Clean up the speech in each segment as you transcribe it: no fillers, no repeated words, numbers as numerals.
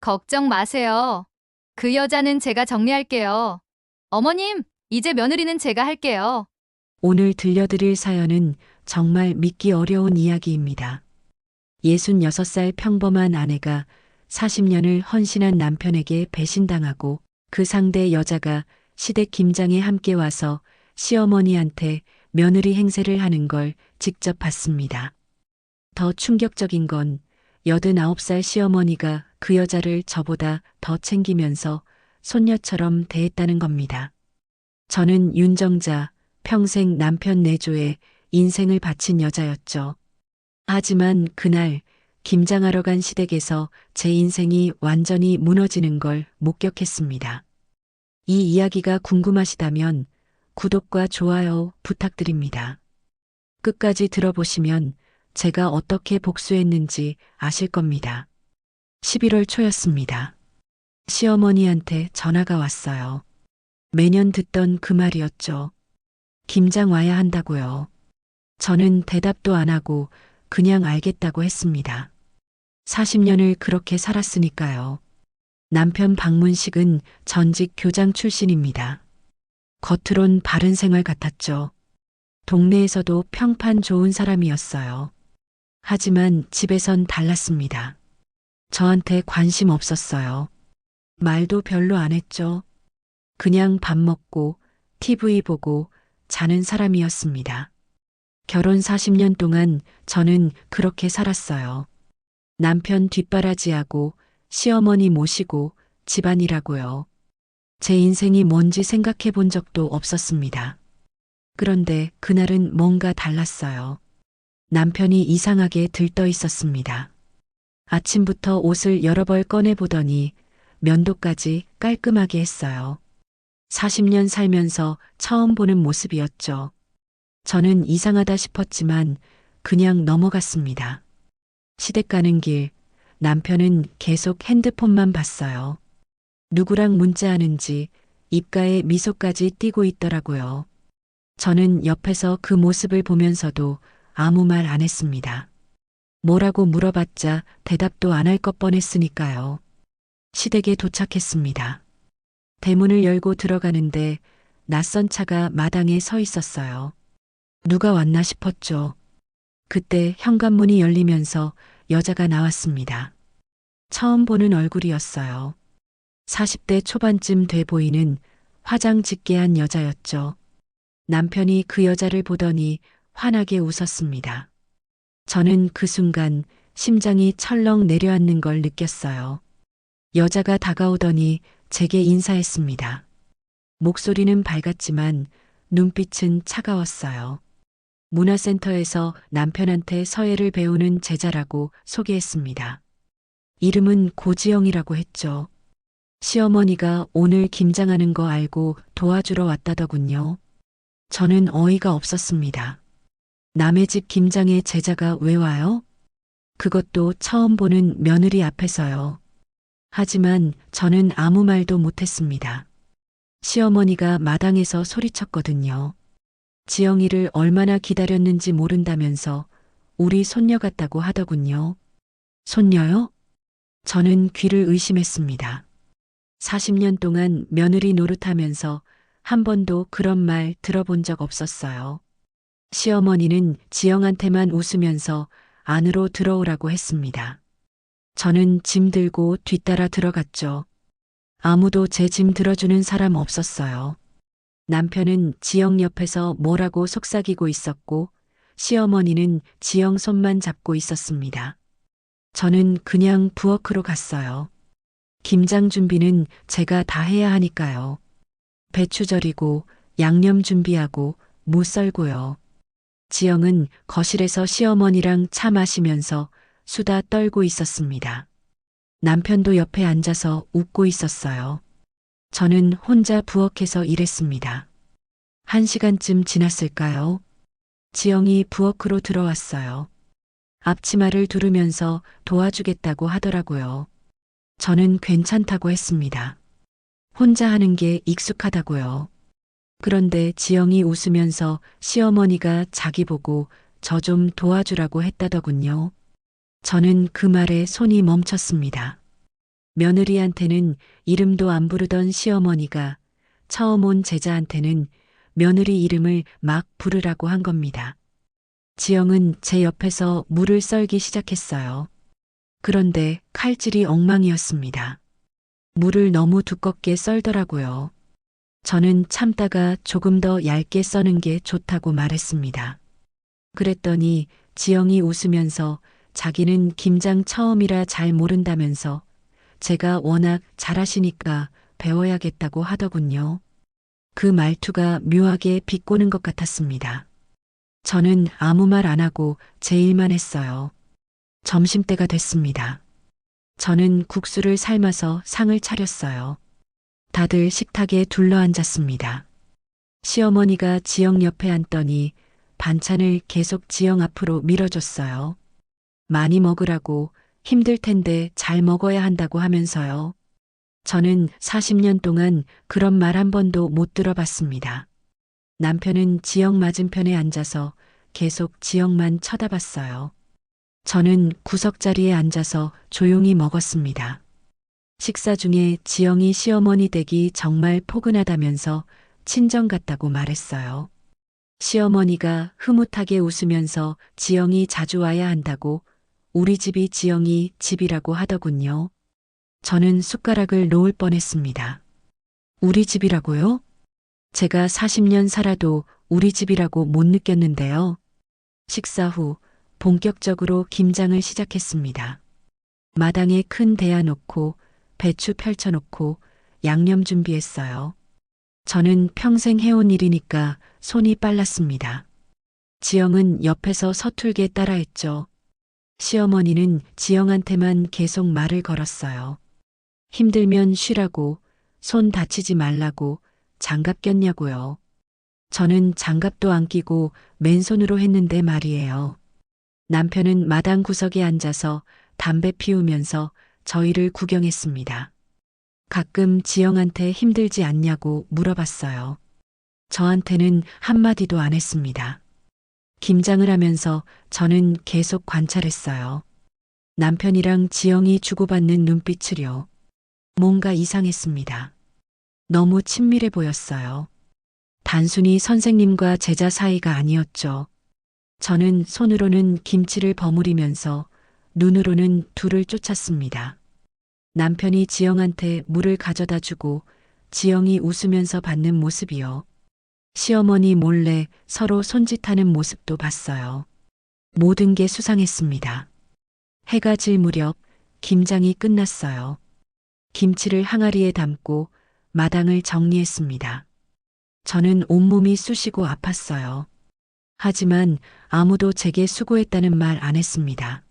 걱정 마세요. 그 여자는 제가 정리할게요. 어머님, 이제 며느리는 제가 할게요. 오늘 들려드릴 사연은 정말 믿기 어려운 이야기입니다. 66살 평범한 아내가 40년을 헌신한 남편에게 배신당하고 그 상대 여자가 시댁 김장에 함께 와서 시어머니한테 며느리 행세를 하는 걸 직접 봤습니다. 더 충격적인 건 89살 시어머니가 그 여자를 저보다 더 챙기면서 손녀처럼 대했다는 겁니다. 저는 윤정자, 평생 남편 내조에 인생을 바친 여자였죠. 하지만 그날 김장하러 간 시댁에서 제 인생이 완전히 무너지는 걸 목격했습니다. 이 이야기가 궁금하시다면 구독과 좋아요 부탁드립니다. 끝까지 들어보시면 제가 어떻게 복수했는지 아실 겁니다. 11월 초였습니다. 시어머니한테 전화가 왔어요. 매년 듣던 그 말이었죠. 김장 와야 한다고요. 저는 대답도 안 하고 그냥 알겠다고 했습니다. 40년을 그렇게 살았으니까요. 남편 박문식은 전직 교장 출신입니다. 겉으론 바른 생활 같았죠. 동네에서도 평판 좋은 사람이었어요. 하지만 집에선 달랐습니다. 저한테 관심 없었어요. 말도 별로 안 했죠. 그냥 밥 먹고 TV 보고 자는 사람이었습니다. 결혼 40년 동안 저는 그렇게 살았어요. 남편 뒷바라지하고 시어머니 모시고 집안일하고요. 제 인생이 뭔지 생각해 본 적도 없었습니다. 그런데 그날은 뭔가 달랐어요. 남편이 이상하게 들떠 있었습니다. 아침부터 옷을 여러 벌 꺼내보더니 면도까지 깔끔하게 했어요. 40년 살면서 처음 보는 모습이었죠. 저는 이상하다 싶었지만 그냥 넘어갔습니다. 시댁 가는 길, 남편은 계속 핸드폰만 봤어요. 누구랑 문자하는지 입가에 미소까지 띄고 있더라고요. 저는 옆에서 그 모습을 보면서도 아무 말 안 했습니다. 뭐라고 물어봤자 대답도 안 할 것 뻔했으니까요. 시댁에 도착했습니다. 대문을 열고 들어가는데 낯선 차가 마당에 서 있었어요. 누가 왔나 싶었죠. 그때 현관문이 열리면서 여자가 나왔습니다. 처음 보는 얼굴이었어요. 40대 초반쯤 돼 보이는 화장 짙게 한 여자였죠. 남편이 그 여자를 보더니 환하게 웃었습니다. 저는 그 순간 심장이 철렁 내려앉는 걸 느꼈어요. 여자가 다가오더니 제게 인사했습니다. 목소리는 밝았지만 눈빛은 차가웠어요. 문화센터에서 남편한테 서예를 배우는 제자라고 소개했습니다. 이름은 고지영이라고 했죠. 시어머니가 오늘 김장하는 거 알고 도와주러 왔다더군요. 저는 어이가 없었습니다. 남의 집 김장에 제자가 왜 와요? 그것도 처음 보는 며느리 앞에서요. 하지만 저는 아무 말도 못했습니다. 시어머니가 마당에서 소리쳤거든요. 지영이를 얼마나 기다렸는지 모른다면서 우리 손녀 같다고 하더군요. 손녀요? 저는 귀를 의심했습니다. 40년 동안 며느리 노릇하면서 한 번도 그런 말 들어본 적 없었어요. 시어머니는 지영한테만 웃으면서 안으로 들어오라고 했습니다. 저는 짐 들고 뒤따라 들어갔죠. 아무도 제 짐 들어주는 사람 없었어요. 남편은 지영 옆에서 뭐라고 속삭이고 있었고 시어머니는 지영 손만 잡고 있었습니다. 저는 그냥 부엌으로 갔어요. 김장 준비는 제가 다 해야 하니까요. 배추 절이고 양념 준비하고 무 썰고요. 지영은 거실에서 시어머니랑 차 마시면서 수다 떨고 있었습니다. 남편도 옆에 앉아서 웃고 있었어요. 저는 혼자 부엌에서 일했습니다. 1시간쯤 지났을까요? 지영이 부엌으로 들어왔어요. 앞치마를 두르면서 도와주겠다고 하더라고요. 저는 괜찮다고 했습니다. 혼자 하는 게 익숙하다고요. 그런데 지영이 웃으면서 시어머니가 자기 보고 저 좀 도와주라고 했다더군요. 저는 그 말에 손이 멈췄습니다. 며느리한테는 이름도 안 부르던 시어머니가 처음 온 제자한테는 며느리 이름을 막 부르라고 한 겁니다. 지영은 제 옆에서 물을 썰기 시작했어요. 그런데 칼질이 엉망이었습니다. 물을 너무 두껍게 썰더라고요. 저는 참다가 조금 더 얇게 써는 게 좋다고 말했습니다. 그랬더니 지영이 웃으면서 자기는 김장 처음이라 잘 모른다면서 제가 워낙 잘하시니까 배워야겠다고 하더군요. 그 말투가 묘하게 비꼬는 것 같았습니다. 저는 아무 말 안 하고 제 일만 했어요. 점심때가 됐습니다. 저는 국수를 삶아서 상을 차렸어요. 다들 식탁에 둘러앉았습니다. 시어머니가 지영 옆에 앉더니 반찬을 계속 지영 앞으로 밀어줬어요. 많이 먹으라고, 힘들 텐데 잘 먹어야 한다고 하면서요. 저는 40년 동안 그런 말 한 번도 못 들어봤습니다. 남편은 지영 맞은편에 앉아서 계속 지영만 쳐다봤어요. 저는 구석자리에 앉아서 조용히 먹었습니다. 식사 중에 지영이 시어머니 댁이 정말 포근하다면서 친정 같다고 말했어요. 시어머니가 흐뭇하게 웃으면서 지영이 자주 와야 한다고 우리 집이 지영이 집이라고 하더군요. 저는 숟가락을 놓을 뻔했습니다. 우리 집이라고요? 제가 40년 살아도 우리 집이라고 못 느꼈는데요. 식사 후 본격적으로 김장을 시작했습니다. 마당에 큰 대야 놓고 배추 펼쳐놓고 양념 준비했어요. 저는 평생 해온 일이니까 손이 빨랐습니다. 지영은 옆에서 서툴게 따라했죠. 시어머니는 지영한테만 계속 말을 걸었어요. 힘들면 쉬라고, 손 다치지 말라고, 장갑 꼈냐고요. 저는 장갑도 안 끼고 맨손으로 했는데 말이에요. 남편은 마당 구석에 앉아서 담배 피우면서 저희를 구경했습니다. 가끔 지영한테 힘들지 않냐고 물어봤어요. 저한테는 한마디도 안 했습니다. 김장을 하면서 저는 계속 관찰했어요. 남편이랑 지영이 주고받는 눈빛을요. 뭔가 이상했습니다. 너무 친밀해 보였어요. 단순히 선생님과 제자 사이가 아니었죠. 저는 손으로는 김치를 버무리면서 눈으로는 둘을 쫓았습니다. 남편이 지영한테 물을 가져다 주고 지영이 웃으면서 받는 모습이요. 시어머니 몰래 서로 손짓하는 모습도 봤어요. 모든 게 수상했습니다. 해가 질 무렵 김장이 끝났어요. 김치를 항아리에 담고 마당을 정리했습니다. 저는 온몸이 쑤시고 아팠어요. 하지만 아무도 제게 수고했다는 말 안 했습니다.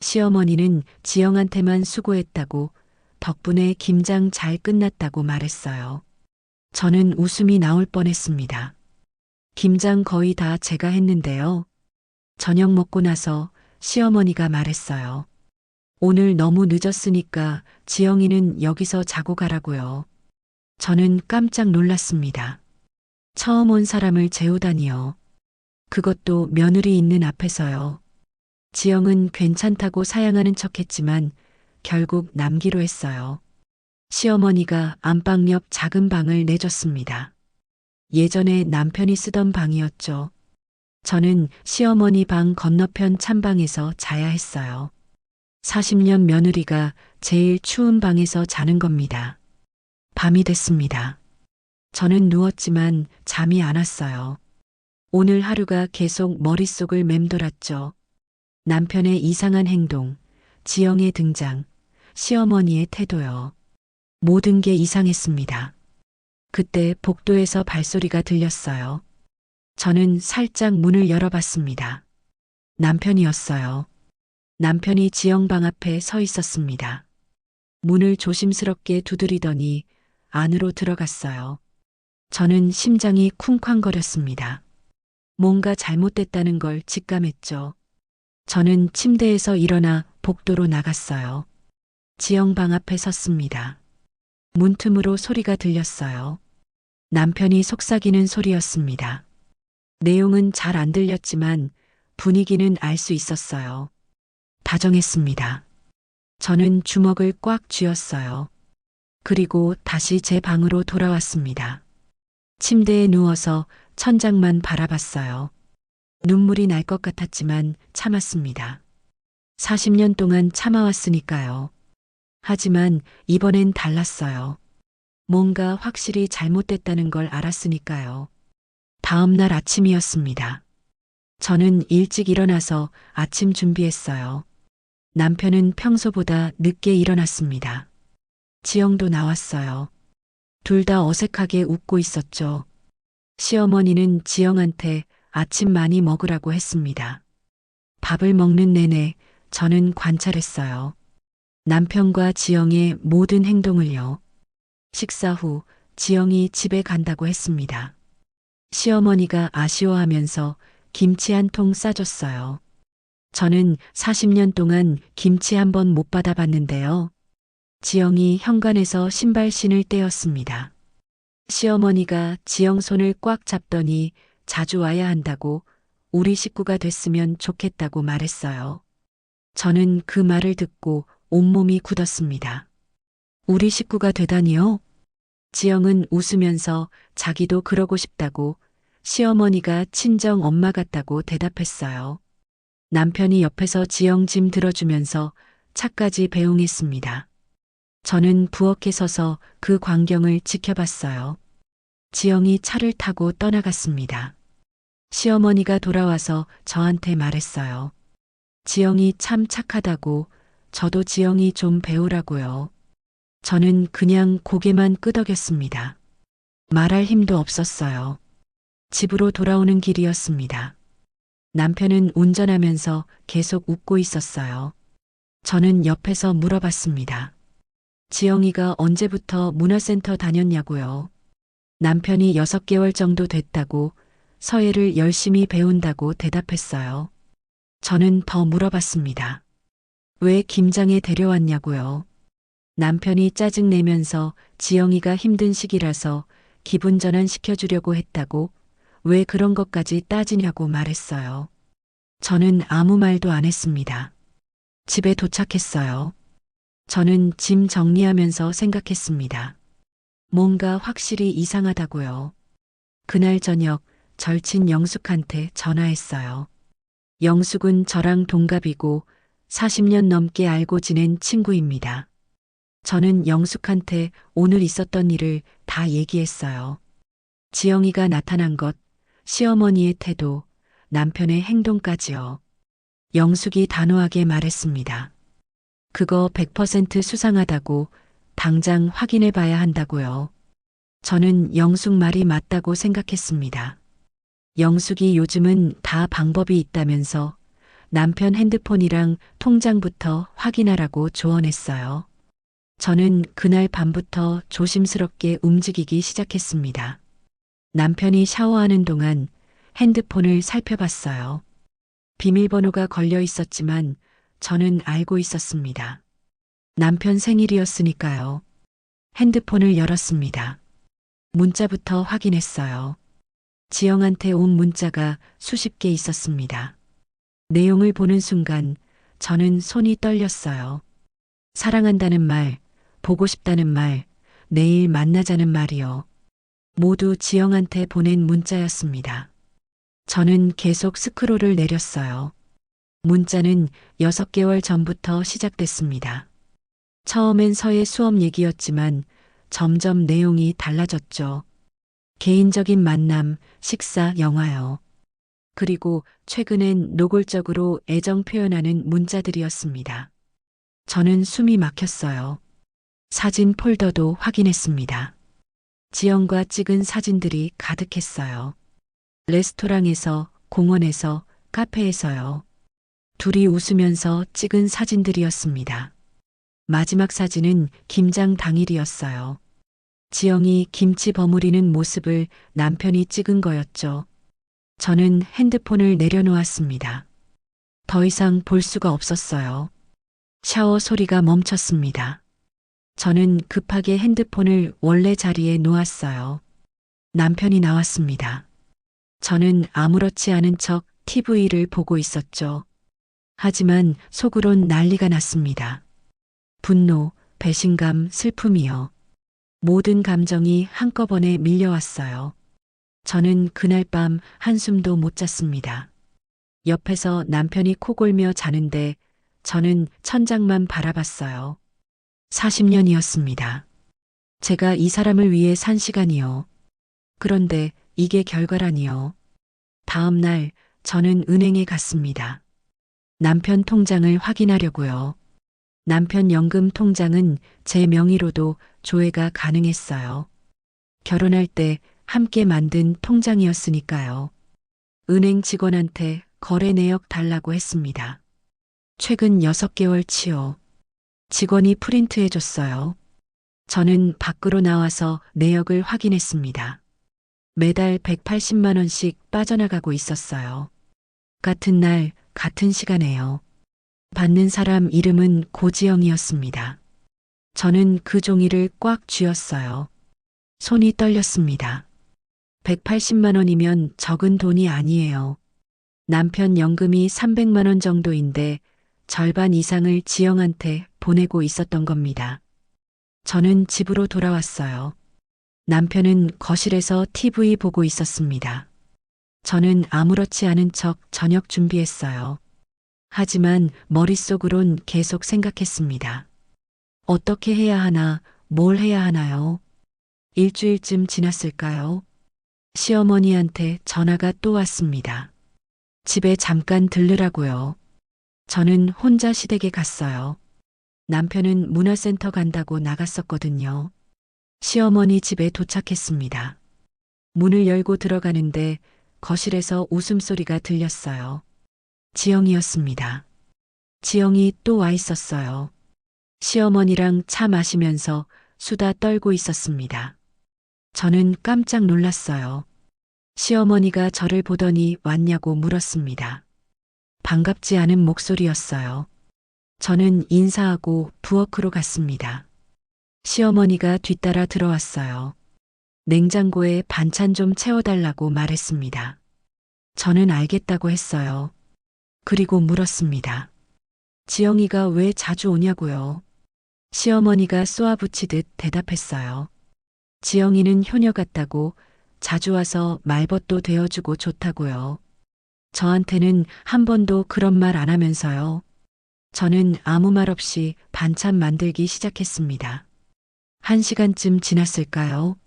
시어머니는 지영한테만 수고했다고, 덕분에 김장 잘 끝났다고 말했어요. 저는 웃음이 나올 뻔했습니다. 김장 거의 다 제가 했는데요. 저녁 먹고 나서 시어머니가 말했어요. 오늘 너무 늦었으니까 지영이는 여기서 자고 가라고요. 저는 깜짝 놀랐습니다. 처음 온 사람을 재우다니요. 그것도 며느리 있는 앞에서요. 지영은 괜찮다고 사양하는 척했지만 결국 남기로 했어요. 시어머니가 안방 옆 작은 방을 내줬습니다. 예전에 남편이 쓰던 방이었죠. 저는 시어머니 방 건너편 찬방에서 자야 했어요. 40년 며느리가 제일 추운 방에서 자는 겁니다. 밤이 됐습니다. 저는 누웠지만 잠이 안 왔어요. 오늘 하루가 계속 머릿속을 맴돌았죠. 남편의 이상한 행동, 지영의 등장, 시어머니의 태도요. 모든 게 이상했습니다. 그때 복도에서 발소리가 들렸어요. 저는 살짝 문을 열어봤습니다. 남편이었어요. 남편이 지영 방 앞에 서 있었습니다. 문을 조심스럽게 두드리더니 안으로 들어갔어요. 저는 심장이 쿵쾅거렸습니다. 뭔가 잘못됐다는 걸 직감했죠. 저는 침대에서 일어나 복도로 나갔어요. 지영 방 앞에 섰습니다. 문틈으로 소리가 들렸어요. 남편이 속삭이는 소리였습니다. 내용은 잘 안 들렸지만 분위기는 알 수 있었어요. 다정했습니다. 저는 주먹을 꽉 쥐었어요. 그리고 다시 제 방으로 돌아왔습니다. 침대에 누워서 천장만 바라봤어요. 눈물이 날 것 같았지만 참았습니다. 40년 동안 참아왔으니까요. 하지만 이번엔 달랐어요. 뭔가 확실히 잘못됐다는 걸 알았으니까요. 다음 날 아침이었습니다. 저는 일찍 일어나서 아침 준비했어요. 남편은 평소보다 늦게 일어났습니다. 지영도 나왔어요. 둘 다 어색하게 웃고 있었죠. 시어머니는 지영한테 아침 많이 먹으라고 했습니다. 밥을 먹는 내내 저는 관찰했어요. 남편과 지영의 모든 행동을요. 식사 후 지영이 집에 간다고 했습니다. 시어머니가 아쉬워하면서 김치 한 통 싸줬어요. 저는 40년 동안 김치 한 번 못 받아봤는데요. 지영이 현관에서 신발신을 떼었습니다. 시어머니가 지영 손을 꽉 잡더니 자주 와야 한다고 우리 식구가 됐으면 좋겠다고 말했어요. 저는 그 말을 듣고 온몸이 굳었습니다. 우리 식구가 되다니요? 지영은 웃으면서 자기도 그러고 싶다고 시어머니가 친정 엄마 같다고 대답했어요. 남편이 옆에서 지영 짐 들어주면서 차까지 배웅했습니다. 저는 부엌에 서서 그 광경을 지켜봤어요. 지영이 차를 타고 떠나갔습니다. 시어머니가 돌아와서 저한테 말했어요. 지영이 참 착하다고, 저도 지영이 좀 배우라고요. 저는 그냥 고개만 끄덕였습니다. 말할 힘도 없었어요. 집으로 돌아오는 길이었습니다. 남편은 운전하면서 계속 웃고 있었어요. 저는 옆에서 물어봤습니다. 지영이가 언제부터 문화센터 다녔냐고요. 남편이 6개월 정도 됐다고, 서예를 열심히 배운다고 대답했어요. 저는 더 물어봤습니다. 왜 김장에 데려왔냐고요. 남편이 짜증내면서 지영이가 힘든 시기라서 기분 전환 시켜주려고 했다고, 왜 그런 것까지 따지냐고 말했어요. 저는 아무 말도 안 했습니다. 집에 도착했어요. 저는 짐 정리하면서 생각했습니다. 뭔가 확실히 이상하다고요. 그날 저녁 절친 영숙한테 전화했어요. 영숙은 저랑 동갑이고 40년 넘게 알고 지낸 친구입니다. 저는 영숙한테 오늘 있었던 일을 다 얘기했어요. 지영이가 나타난 것, 시어머니의 태도, 남편의 행동까지요. 영숙이 단호하게 말했습니다. 그거 100% 수상하다고 당장 확인해 봐야 한다고요. 저는 영숙 말이 맞다고 생각했습니다. 영숙이 요즘은 다 방법이 있다면서 남편 핸드폰이랑 통장부터 확인하라고 조언했어요. 저는 그날 밤부터 조심스럽게 움직이기 시작했습니다. 남편이 샤워하는 동안 핸드폰을 살펴봤어요. 비밀번호가 걸려 있었지만 저는 알고 있었습니다. 남편 생일이었으니까요. 핸드폰을 열었습니다. 문자부터 확인했어요. 지영한테 온 문자가 수십 개 있었습니다. 내용을 보는 순간 저는 손이 떨렸어요. 사랑한다는 말, 보고 싶다는 말, 내일 만나자는 말이요. 모두 지영한테 보낸 문자였습니다. 저는 계속 스크롤을 내렸어요. 문자는 6개월 전부터 시작됐습니다. 처음엔 서예 수업 얘기였지만 점점 내용이 달라졌죠. 개인적인 만남, 식사, 영화요. 그리고 최근엔 노골적으로 애정 표현하는 문자들이었습니다. 저는 숨이 막혔어요. 사진 폴더도 확인했습니다. 지영과 찍은 사진들이 가득했어요. 레스토랑에서, 공원에서, 카페에서요. 둘이 웃으면서 찍은 사진들이었습니다. 마지막 사진은 김장 당일이었어요. 지영이 김치 버무리는 모습을 남편이 찍은 거였죠. 저는 핸드폰을 내려놓았습니다. 더 이상 볼 수가 없었어요. 샤워 소리가 멈췄습니다. 저는 급하게 핸드폰을 원래 자리에 놓았어요. 남편이 나왔습니다. 저는 아무렇지 않은 척 TV를 보고 있었죠. 하지만 속으론 난리가 났습니다. 분노, 배신감, 슬픔이요. 모든 감정이 한꺼번에 밀려왔어요. 저는 그날 밤 한숨도 못 잤습니다. 옆에서 남편이 코골며 자는데 저는 천장만 바라봤어요. 40년이었습니다. 제가 이 사람을 위해 산 시간이요. 그런데 이게 결과라니요. 다음 날 저는 은행에 갔습니다. 남편 통장을 확인하려고요. 남편 연금 통장은 제 명의로도 조회가 가능했어요. 결혼할 때 함께 만든 통장이었으니까요. 은행 직원한테 거래 내역 달라고 했습니다. 최근 6개월치요. 직원이 프린트해 줬어요. 저는 밖으로 나와서 내역을 확인했습니다. 매달 180만 원씩 빠져나가고 있었어요. 같은 날, 같은 시간에요. 받는 사람 이름은 고지영이었습니다. 저는 그 종이를 꽉 쥐었어요. 손이 떨렸습니다. 180만 원이면 적은 돈이 아니에요. 남편 연금이 300만 원 정도인데 절반 이상을 지영한테 보내고 있었던 겁니다. 저는 집으로 돌아왔어요. 남편은 거실에서 TV 보고 있었습니다. 저는 아무렇지 않은 척 저녁 준비했어요. 하지만 머릿속으론 계속 생각했습니다. 어떻게 해야 하나, 뭘 해야 하나요? 일주일쯤 지났을까요? 시어머니한테 전화가 또 왔습니다. 집에 잠깐 들르라고요. 저는 혼자 시댁에 갔어요. 남편은 문화센터 간다고 나갔었거든요. 시어머니 집에 도착했습니다. 문을 열고 들어가는데 거실에서 웃음소리가 들렸어요. 지영이었습니다. 지영이 또 와 있었어요. 시어머니랑 차 마시면서 수다 떨고 있었습니다. 저는 깜짝 놀랐어요. 시어머니가 저를 보더니 왔냐고 물었습니다. 반갑지 않은 목소리였어요. 저는 인사하고 부엌으로 갔습니다. 시어머니가 뒤따라 들어왔어요. 냉장고에 반찬 좀 채워달라고 말했습니다. 저는 알겠다고 했어요. 그리고 물었습니다. 지영이가 왜 자주 오냐고요? 시어머니가 쏘아붙이듯 대답했어요. 지영이는 효녀 같다고 자주 와서 말벗도 되어주고 좋다고요. 저한테는 한 번도 그런 말 안 하면서요. 저는 아무 말 없이 반찬 만들기 시작했습니다. 1시간쯤 지났을까요?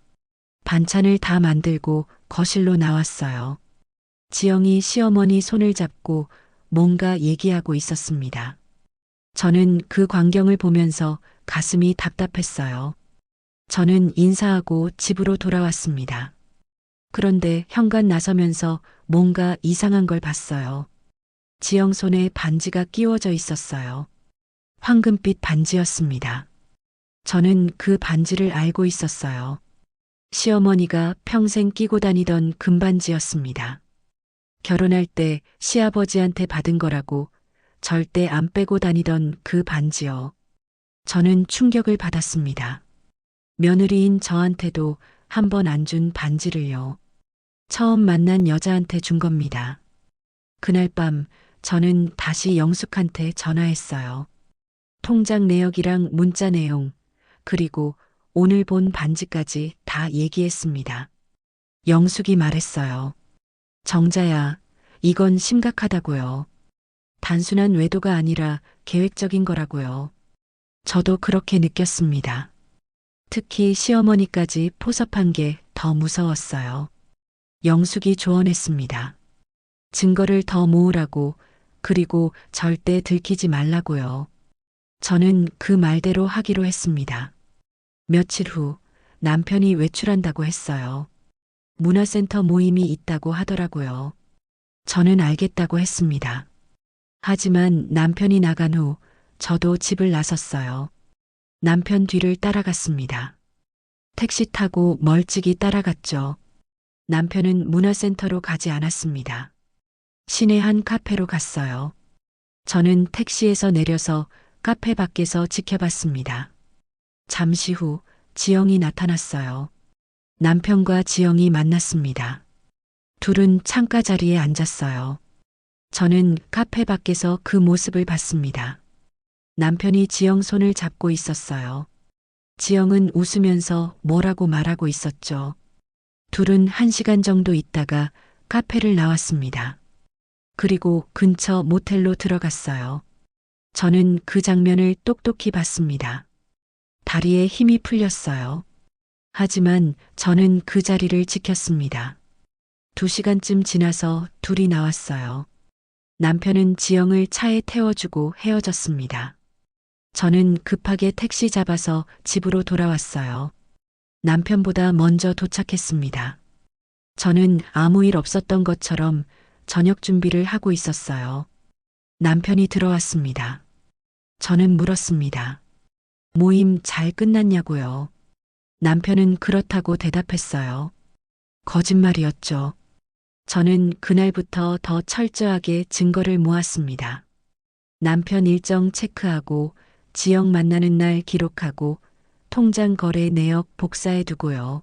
반찬을 다 만들고 거실로 나왔어요. 지영이 시어머니 손을 잡고 뭔가 얘기하고 있었습니다. 저는 그 광경을 보면서 가슴이 답답했어요. 저는 인사하고 집으로 돌아왔습니다. 그런데 현관 나서면서 뭔가 이상한 걸 봤어요. 지영 손에 반지가 끼워져 있었어요. 황금빛 반지였습니다. 저는 그 반지를 알고 있었어요. 시어머니가 평생 끼고 다니던 금반지였습니다. 결혼할 때 시아버지한테 받은 거라고 절대 안 빼고 다니던 그 반지요. 저는 충격을 받았습니다. 며느리인 저한테도 한 번 안 준 반지를요. 처음 만난 여자한테 준 겁니다. 그날 밤 저는 다시 영숙한테 전화했어요. 통장 내역이랑 문자 내용, 그리고 오늘 본 반지까지 다 얘기했습니다. 영숙이 말했어요. 정자야, 이건 심각하다고요. 단순한 외도가 아니라 계획적인 거라고요. 저도 그렇게 느꼈습니다. 특히 시어머니까지 포섭한 게 더 무서웠어요. 영숙이 조언했습니다. 증거를 더 모으라고, 그리고 절대 들키지 말라고요. 저는 그 말대로 하기로 했습니다. 며칠 후 남편이 외출한다고 했어요. 문화센터 모임이 있다고 하더라고요. 저는 알겠다고 했습니다. 하지만 남편이 나간 후 저도 집을 나섰어요. 남편 뒤를 따라갔습니다. 택시 타고 멀찍이 따라갔죠. 남편은 문화센터로 가지 않았습니다. 시내 한 카페로 갔어요. 저는 택시에서 내려서 카페 밖에서 지켜봤습니다. 잠시 후 지영이 나타났어요. 남편과 지영이 만났습니다. 둘은 창가 자리에 앉았어요. 저는 카페 밖에서 그 모습을 봤습니다. 남편이 지영 손을 잡고 있었어요. 지영은 웃으면서 뭐라고 말하고 있었죠. 둘은 1시간 정도 있다가 카페를 나왔습니다. 그리고 근처 모텔로 들어갔어요. 저는 그 장면을 똑똑히 봤습니다. 다리에 힘이 풀렸어요. 하지만 저는 그 자리를 지켰습니다. 2시간쯤 지나서 둘이 나왔어요. 남편은 지영을 차에 태워주고 헤어졌습니다. 저는 급하게 택시 잡아서 집으로 돌아왔어요. 남편보다 먼저 도착했습니다. 저는 아무 일 없었던 것처럼 저녁 준비를 하고 있었어요. 남편이 들어왔습니다. 저는 물었습니다. 모임 잘 끝났냐고요? 남편은 그렇다고 대답했어요. 거짓말이었죠. 저는 그날부터 더 철저하게 증거를 모았습니다. 남편 일정 체크하고 지영 만나는 날 기록하고 통장 거래 내역 복사해 두고요.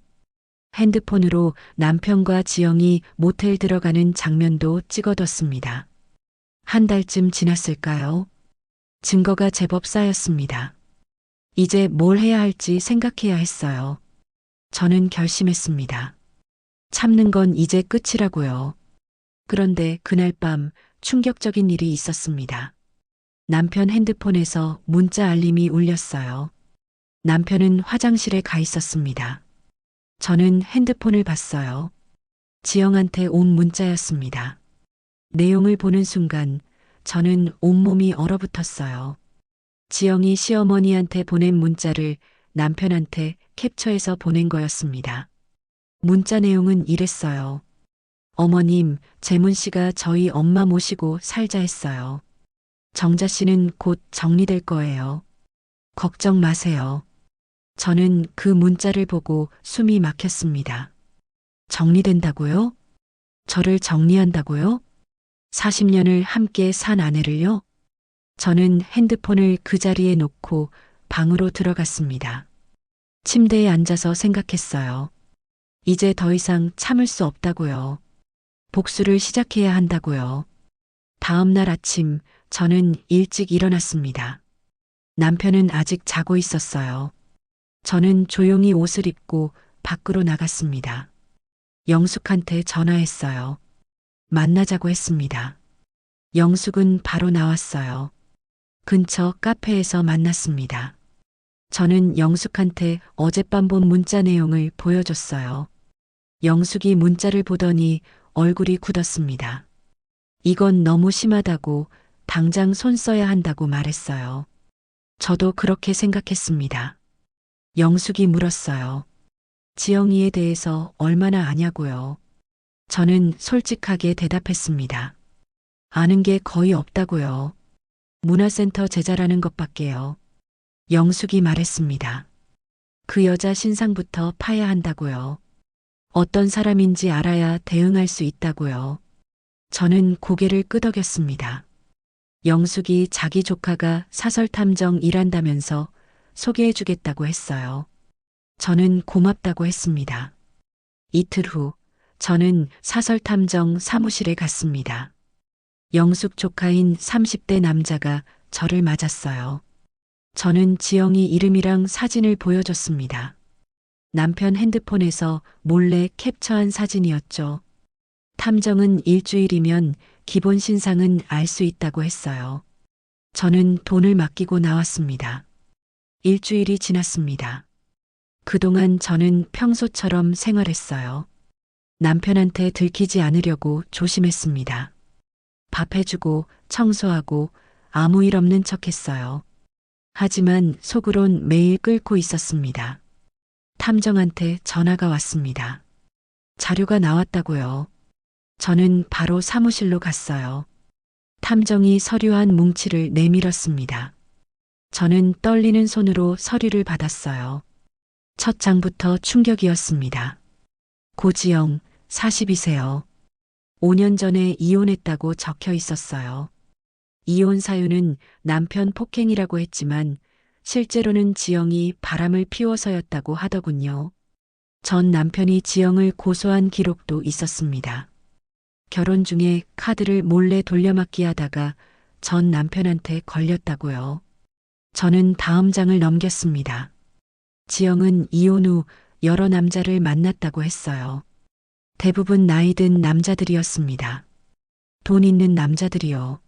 핸드폰으로 남편과 지영이 모텔 들어가는 장면도 찍어뒀습니다. 한 달쯤 지났을까요? 증거가 제법 쌓였습니다. 이제 뭘 해야 할지 생각해야 했어요. 저는 결심했습니다. 참는 건 이제 끝이라고요. 그런데 그날 밤 충격적인 일이 있었습니다. 남편 핸드폰에서 문자 알림이 울렸어요. 남편은 화장실에 가 있었습니다. 저는 핸드폰을 봤어요. 지영한테 온 문자였습니다. 내용을 보는 순간 저는 온몸이 얼어붙었어요. 지영이 시어머니한테 보낸 문자를 남편한테 캡처해서 보낸 거였습니다. 문자 내용은 이랬어요. 어머님, 재문 씨가 저희 엄마 모시고 살자 했어요. 정자 씨는 곧 정리될 거예요. 걱정 마세요. 저는 그 문자를 보고 숨이 막혔습니다. 정리된다고요? 저를 정리한다고요? 40년을 함께 산 아내를요? 저는 핸드폰을 그 자리에 놓고 방으로 들어갔습니다. 침대에 앉아서 생각했어요. 이제 더 이상 참을 수 없다고요. 복수를 시작해야 한다고요. 다음 날 아침 저는 일찍 일어났습니다. 남편은 아직 자고 있었어요. 저는 조용히 옷을 입고 밖으로 나갔습니다. 영숙한테 전화했어요. 만나자고 했습니다. 영숙은 바로 나왔어요. 근처 카페에서 만났습니다. 저는 영숙한테 어젯밤 본 문자 내용을 보여줬어요. 영숙이 문자를 보더니 얼굴이 굳었습니다. 이건 너무 심하다고 당장 손 써야 한다고 말했어요. 저도 그렇게 생각했습니다. 영숙이 물었어요. 지영이에 대해서 얼마나 아냐고요. 저는 솔직하게 대답했습니다. 아는 게 거의 없다고요. 문화센터 제자라는 것밖에요. 영숙이 말했습니다. 그 여자 신상부터 파야 한다고요. 어떤 사람인지 알아야 대응할 수 있다고요. 저는 고개를 끄덕였습니다. 영숙이 자기 조카가 사설탐정 일한다면서 소개해주겠다고 했어요. 저는 고맙다고 했습니다. 이틀 후 저는 사설탐정 사무실에 갔습니다. 영숙 조카인 30대 남자가 저를 맞았어요. 저는 지영이 이름이랑 사진을 보여줬습니다. 남편 핸드폰에서 몰래 캡처한 사진이었죠. 탐정은 일주일이면 기본 신상은 알 수 있다고 했어요. 저는 돈을 맡기고 나왔습니다. 일주일이 지났습니다. 그동안 저는 평소처럼 생활했어요. 남편한테 들키지 않으려고 조심했습니다. 밥 해주고 청소하고 아무 일 없는 척 했어요. 하지만 속으론 매일 끓고 있었습니다. 탐정한테 전화가 왔습니다. 자료가 나왔다고요. 저는 바로 사무실로 갔어요. 탐정이 서류 한 뭉치를 내밀었습니다. 저는 떨리는 손으로 서류를 받았어요. 첫 장부터 충격이었습니다. 고지영, 42세요. 5년 전에 이혼했다고 적혀 있었어요. 이혼 사유는 남편 폭행이라고 했지만 실제로는 지영이 바람을 피워서였다고 하더군요. 전 남편이 지영을 고소한 기록도 있었습니다. 결혼 중에 카드를 몰래 돌려막기 하다가 전 남편한테 걸렸다고요. 저는 다음 장을 넘겼습니다. 지영은 이혼 후 여러 남자를 만났다고 했어요. 대부분 나이 든 남자들이었습니다. 돈 있는 남자들이요.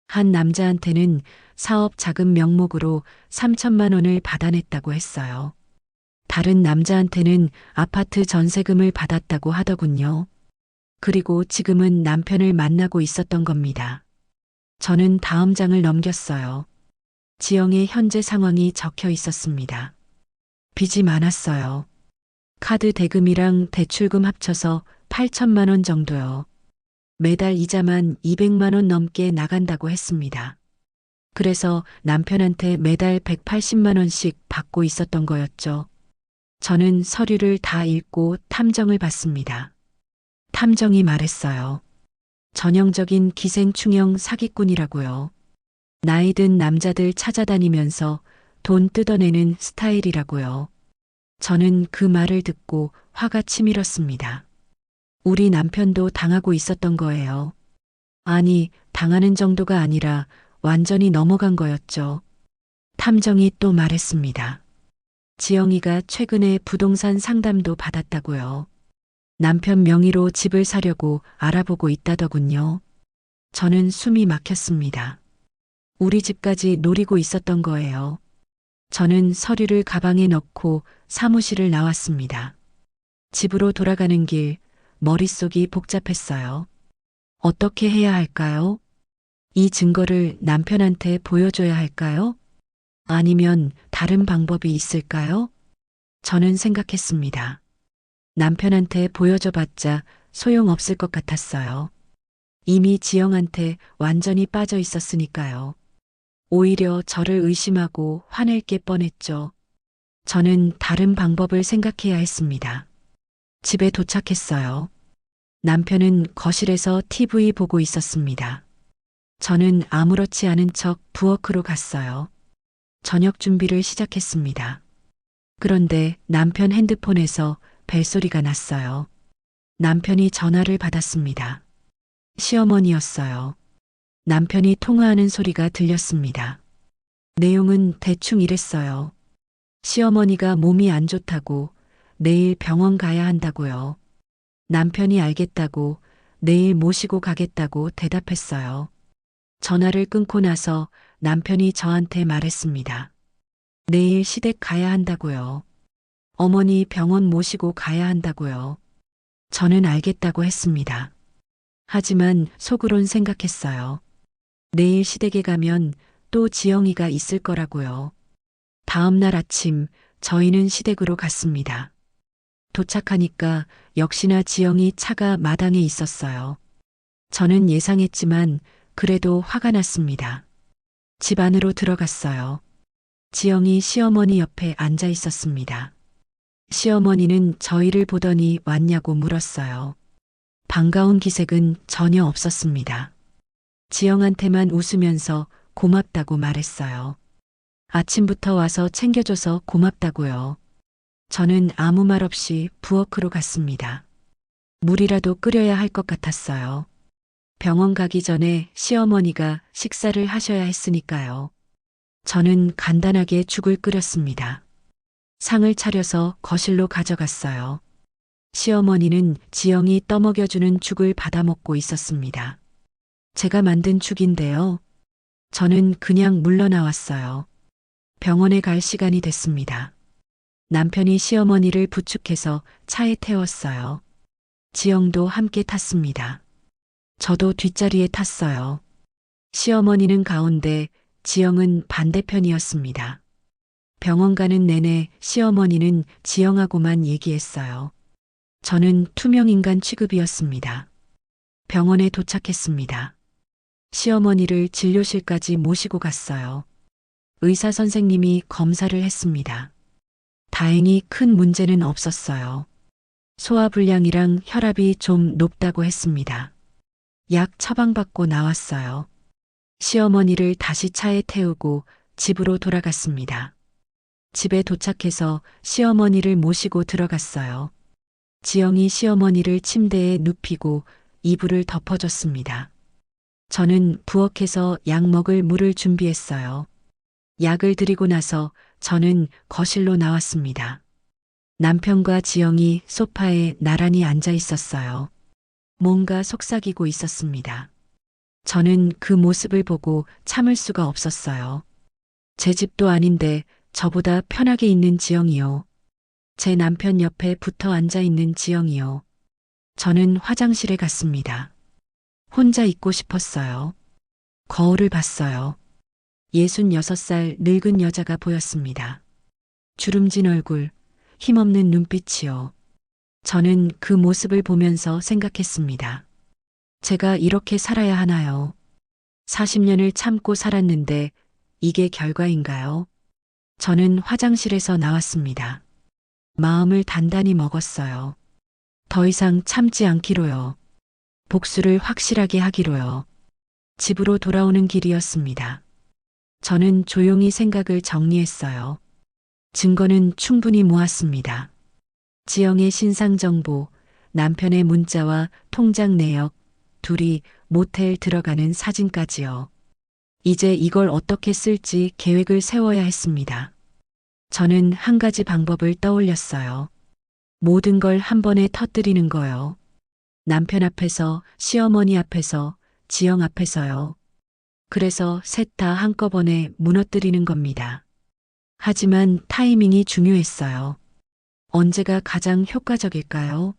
한 남자한테는 사업 자금 명목으로 3천만 원을 받아냈다고 했어요. 다른 남자한테는 아파트 전세금을 받았다고 하더군요. 그리고 지금은 남편을 만나고 있었던 겁니다. 저는 다음 장을 넘겼어요. 지영의 현재 상황이 적혀 있었습니다. 빚이 많았어요. 카드 대금이랑 대출금 합쳐서 8천만 원 정도요. 매달 이자만 200만 원 넘게 나간다고 했습니다. 그래서 남편한테 매달 180만 원씩 받고 있었던 거였죠. 저는 서류를 다 읽고 탐정을 받습니다. 탐정이 말했어요. 전형적인 기생충형 사기꾼이라고요. 나이 든 남자들 찾아다니면서 돈 뜯어내는 스타일이라고요. 저는 그 말을 듣고 화가 치밀었습니다. 우리 남편도 당하고 있었던 거예요. 아니, 당하는 정도가 아니라 완전히 넘어간 거였죠. 탐정이 또 말했습니다. 지영이가 최근에 부동산 상담도 받았다고요. 남편 명의로 집을 사려고 알아보고 있다더군요. 저는 숨이 막혔습니다. 우리 집까지 노리고 있었던 거예요. 저는 서류를 가방에 넣고 사무실을 나왔습니다. 집으로 돌아가는 길, 머릿속이 복잡했어요. 어떻게 해야 할까요? 이 증거를 남편한테 보여줘야 할까요? 아니면 다른 방법이 있을까요? 저는 생각했습니다. 남편한테 보여줘봤자 소용없을 것 같았어요. 이미 지영한테 완전히 빠져 있었으니까요. 오히려 저를 의심하고 화낼 게 뻔했죠. 저는 다른 방법을 생각해야 했습니다. 집에 도착했어요. 남편은 거실에서 TV 보고 있었습니다. 저는 아무렇지 않은 척 부엌으로 갔어요. 저녁 준비를 시작했습니다. 그런데 남편 핸드폰에서 벨소리가 났어요. 남편이 전화를 받았습니다. 시어머니였어요. 남편이 통화하는 소리가 들렸습니다. 내용은 대충 이랬어요. 시어머니가 몸이 안 좋다고 내일 병원 가야 한다고요. 남편이 알겠다고 내일 모시고 가겠다고 대답했어요. 전화를 끊고 나서 남편이 저한테 말했습니다. 내일 시댁 가야 한다고요. 어머니 병원 모시고 가야 한다고요. 저는 알겠다고 했습니다. 하지만 속으론 생각했어요. 내일 시댁에 가면 또 지영이가 있을 거라고요. 다음 날 아침 저희는 시댁으로 갔습니다. 도착하니까 역시나 지영이 차가 마당에 있었어요. 저는 예상했지만 그래도 화가 났습니다. 집 안으로 들어갔어요. 지영이 시어머니 옆에 앉아 있었습니다. 시어머니는 저희를 보더니 왔냐고 물었어요. 반가운 기색은 전혀 없었습니다. 지영한테만 웃으면서 고맙다고 말했어요. 아침부터 와서 챙겨줘서 고맙다고요. 저는 아무 말 없이 부엌으로 갔습니다. 물이라도 끓여야 할 것 같았어요. 병원 가기 전에 시어머니가 식사를 하셔야 했으니까요. 저는 간단하게 죽을 끓였습니다. 상을 차려서 거실로 가져갔어요. 시어머니는 지영이 떠먹여주는 죽을 받아 먹고 있었습니다. 제가 만든 죽인데요. 저는 그냥 물러나왔어요. 병원에 갈 시간이 됐습니다. 남편이 시어머니를 부축해서 차에 태웠어요. 지영도 함께 탔습니다. 저도 뒷자리에 탔어요. 시어머니는 가운데, 지영은 반대편이었습니다. 병원 가는 내내 시어머니는 지영하고만 얘기했어요. 저는 투명인간 취급이었습니다. 병원에 도착했습니다. 시어머니를 진료실까지 모시고 갔어요. 의사 선생님이 검사를 했습니다. 다행히 큰 문제는 없었어요. 소화불량이랑 혈압이 좀 높다고 했습니다. 약 처방받고 나왔어요. 시어머니를 다시 차에 태우고 집으로 돌아갔습니다. 집에 도착해서 시어머니를 모시고 들어갔어요. 지영이 시어머니를 침대에 눕히고 이불을 덮어줬습니다. 저는 부엌에서 약 먹을 물을 준비했어요. 약을 드리고 나서 저는 거실로 나왔습니다. 남편과 지영이 소파에 나란히 앉아 있었어요. 뭔가 속삭이고 있었습니다. 저는 그 모습을 보고 참을 수가 없었어요. 제 집도 아닌데 저보다 편하게 있는 지영이요. 제 남편 옆에 붙어 앉아 있는 지영이요. 저는 화장실에 갔습니다. 혼자 있고 싶었어요. 거울을 봤어요. 66살 늙은 여자가 보였습니다. 주름진 얼굴, 힘없는 눈빛이요. 저는 그 모습을 보면서 생각했습니다. 제가 이렇게 살아야 하나요? 40년을 참고 살았는데 이게 결과인가요? 저는 화장실에서 나왔습니다. 마음을 단단히 먹었어요. 더 이상 참지 않기로요. 복수를 확실하게 하기로요. 집으로 돌아오는 길이었습니다. 저는 조용히 생각을 정리했어요. 증거는 충분히 모았습니다. 지영의 신상정보, 남편의 문자와 통장 내역, 둘이 모텔 들어가는 사진까지요. 이제 이걸 어떻게 쓸지 계획을 세워야 했습니다. 저는 한 가지 방법을 떠올렸어요. 모든 걸 한 번에 터뜨리는 거요. 남편 앞에서, 시어머니 앞에서, 지영 앞에서요. 그래서 셋 다 한꺼번에 무너뜨리는 겁니다. 하지만 타이밍이 중요했어요. 언제가 가장 효과적일까요?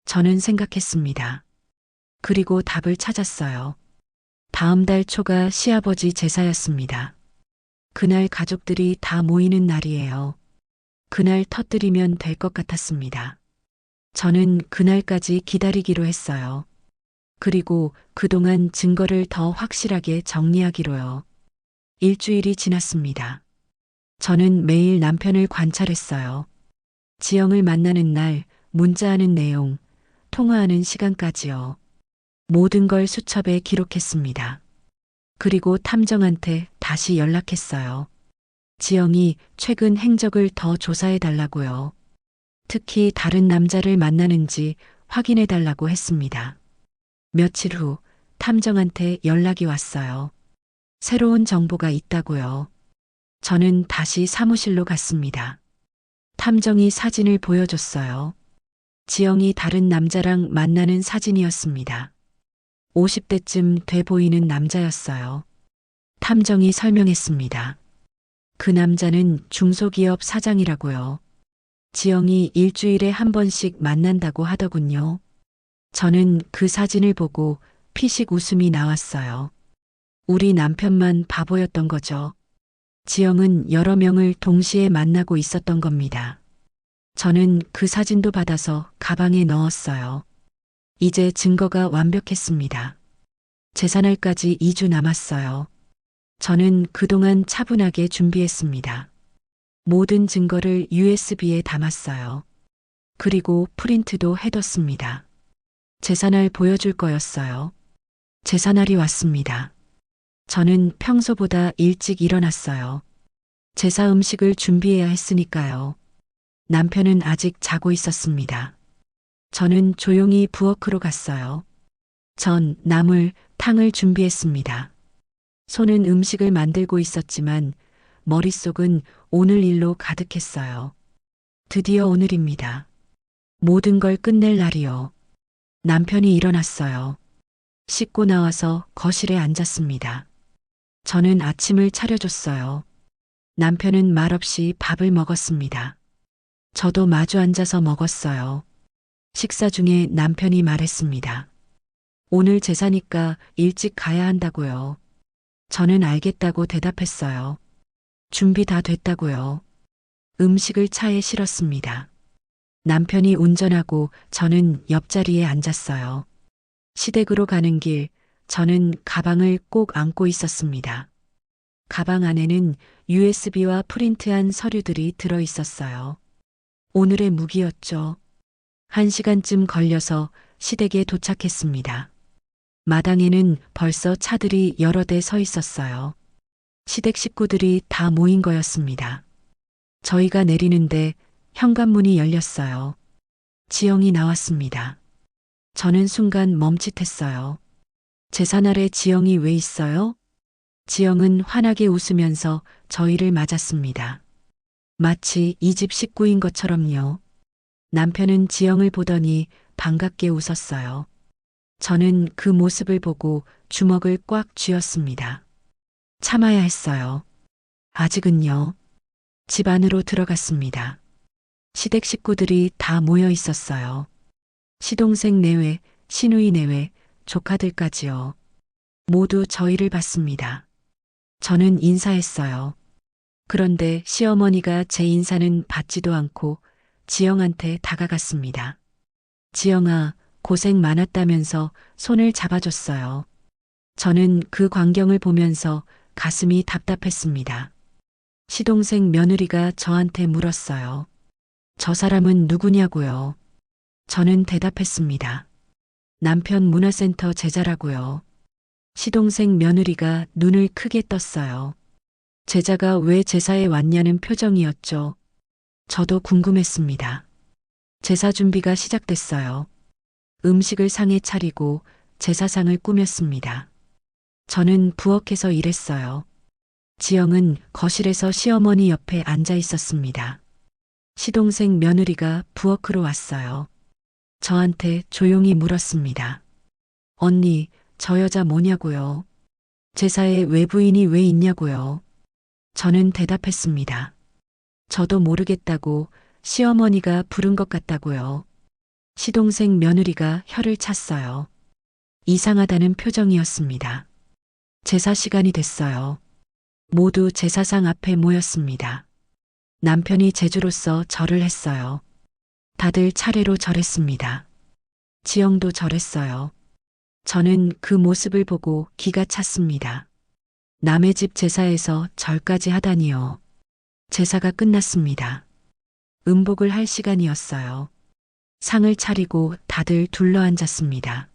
저는 생각했습니다. 그리고 답을 찾았어요. 다음 달 초가 시아버지 제사였습니다. 그날 가족들이 다 모이는 날이에요. 그날 터뜨리면 될 것 같았습니다. 저는 그날까지 기다리기로 했어요. 그리고 그동안 증거를 더 확실하게 정리하기로요. 일주일이 지났습니다. 저는 매일 남편을 관찰했어요. 지영을 만나는 날, 문자하는 내용, 통화하는 시간까지요. 모든 걸 수첩에 기록했습니다. 그리고 탐정한테 다시 연락했어요. 지영이 최근 행적을 더 조사해 달라고요. 특히 다른 남자를 만나는지 확인해 달라고 했습니다. 며칠 후 탐정한테 연락이 왔어요. 새로운 정보가 있다고요. 저는 다시 사무실로 갔습니다. 탐정이 사진을 보여줬어요. 지영이 다른 남자랑 만나는 사진이었습니다. 50대쯤 돼 보이는 남자였어요. 탐정이 설명했습니다. 그 남자는 중소기업 사장이라고요. 지영이 일주일에 한 번씩 만난다고 하더군요. 저는 그 사진을 보고 피식 웃음이 나왔어요. 우리 남편만 바보였던 거죠. 지영은 여러 명을 동시에 만나고 있었던 겁니다. 저는 그 사진도 받아서 가방에 넣었어요. 이제 증거가 완벽했습니다. 제사날까지 2주 남았어요. 저는 그동안 차분하게 준비했습니다. 모든 증거를 USB에 담았어요. 그리고 프린트도 해뒀습니다. 제사날 보여줄 거였어요. 제사날이 왔습니다. 저는 평소보다 일찍 일어났어요. 제사 음식을 준비해야 했으니까요. 남편은 아직 자고 있었습니다. 저는 조용히 부엌으로 갔어요. 전, 나물, 탕을 준비했습니다. 손은 음식을 만들고 있었지만 머릿속은 오늘 일로 가득했어요. 드디어 오늘입니다. 모든 걸 끝낼 날이요. 남편이 일어났어요. 씻고 나와서 거실에 앉았습니다. 저는 아침을 차려줬어요. 남편은 말없이 밥을 먹었습니다. 저도 마주 앉아서 먹었어요. 식사 중에 남편이 말했습니다. 오늘 제사니까 일찍 가야 한다고요. 저는 알겠다고 대답했어요. 준비 다 됐다고요. 음식을 차에 실었습니다. 남편이 운전하고 저는 옆자리에 앉았어요. 시댁으로 가는 길, 저는 가방을 꼭 안고 있었습니다. 가방 안에는 USB와 프린트한 서류들이 들어 있었어요. 오늘의 무기였죠. 1시간쯤 걸려서 시댁에 도착했습니다. 마당에는 벌써 차들이 여러 대 서 있었어요. 시댁 식구들이 다 모인 거였습니다. 저희가 내리는데 현관문이 열렸어요. 지영이 나왔습니다. 저는 순간 멈칫했어요. 제사날에 지영이 왜 있어요? 지영은 환하게 웃으면서 저희를 맞았습니다. 마치 이 집 식구인 것처럼요. 남편은 지영을 보더니 반갑게 웃었어요. 저는 그 모습을 보고 주먹을 꽉 쥐었습니다. 참아야 했어요. 아직은요. 집 안으로 들어갔습니다. 시댁 식구들이 다 모여 있었어요. 시동생 내외, 시누이 내외, 조카들까지요. 모두 저희를 봤습니다. 저는 인사했어요. 그런데 시어머니가 제 인사는 받지도 않고 지영한테 다가갔습니다. 지영아, 고생 많았다면서 손을 잡아줬어요. 저는 그 광경을 보면서 가슴이 답답했습니다. 시동생 며느리가 저한테 물었어요. 저 사람은 누구냐고요? 저는 대답했습니다. 남편 문화센터 제자라고요. 시동생 며느리가 눈을 크게 떴어요. 제자가 왜 제사에 왔냐는 표정이었죠. 저도 궁금했습니다. 제사 준비가 시작됐어요. 음식을 상에 차리고 제사상을 꾸몄습니다. 저는 부엌에서 일했어요. 지영은 거실에서 시어머니 옆에 앉아 있었습니다. 시동생 며느리가 부엌으로 왔어요. 저한테 조용히 물었습니다. 언니, 저 여자 뭐냐고요? 제사에 외부인이 왜 있냐고요? 저는 대답했습니다. 저도 모르겠다고 시어머니가 부른 것 같다고요. 시동생 며느리가 혀를 찼어요. 이상하다는 표정이었습니다. 제사 시간이 됐어요. 모두 제사상 앞에 모였습니다. 남편이 제주로서 절을 했어요. 다들 차례로 절했습니다. 지영도 절했어요. 저는 그 모습을 보고 기가 찼습니다. 남의 집 제사에서 절까지 하다니요. 제사가 끝났습니다. 음복을 할 시간이었어요. 상을 차리고 다들 둘러앉았습니다.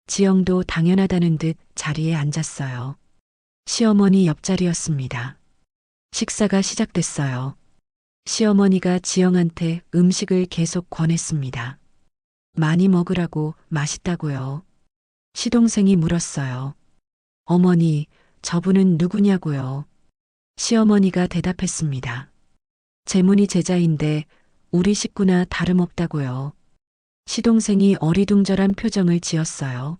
지영도 당연하다는 듯 자리에 앉았어요. 시어머니 옆자리였습니다. 식사가 시작됐어요. 시어머니가 지영한테 음식을 계속 권했습니다. 많이 먹으라고, 맛있다고요. 시동생이 물었어요. 어머니, 저분은 누구냐고요? 시어머니가 대답했습니다. 제문이 제자인데 우리 식구나 다름없다고요. 시동생이 어리둥절한 표정을 지었어요.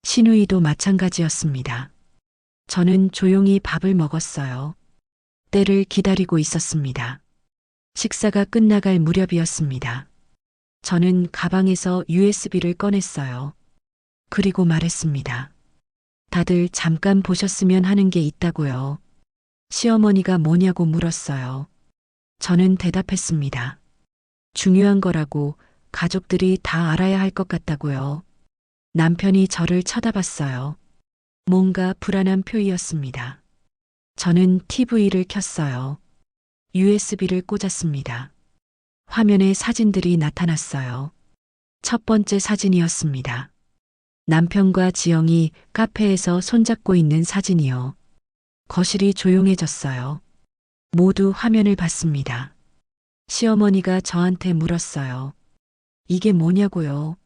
시누이도 마찬가지였습니다. 저는 조용히 밥을 먹었어요. 때를 기다리고 있었습니다. 식사가 끝나갈 무렵이었습니다. 저는 가방에서 USB를 꺼냈어요. 그리고 말했습니다. 다들 잠깐 보셨으면 하는 게 있다고요. 시어머니가 뭐냐고 물었어요. 저는 대답했습니다. 중요한 거라고 가족들이 다 알아야 할 것 같다고요. 남편이 저를 쳐다봤어요. 뭔가 불안한 표이였습니다. 저는 TV를 켰어요. USB를 꽂았습니다. 화면에 사진들이 나타났어요. 첫 번째 사진이었습니다. 남편과 지영이 카페에서 손잡고 있는 사진이요. 거실이 조용해졌어요. 모두 화면을 봤습니다. 시어머니가 저한테 물었어요. 이게 뭐냐고요?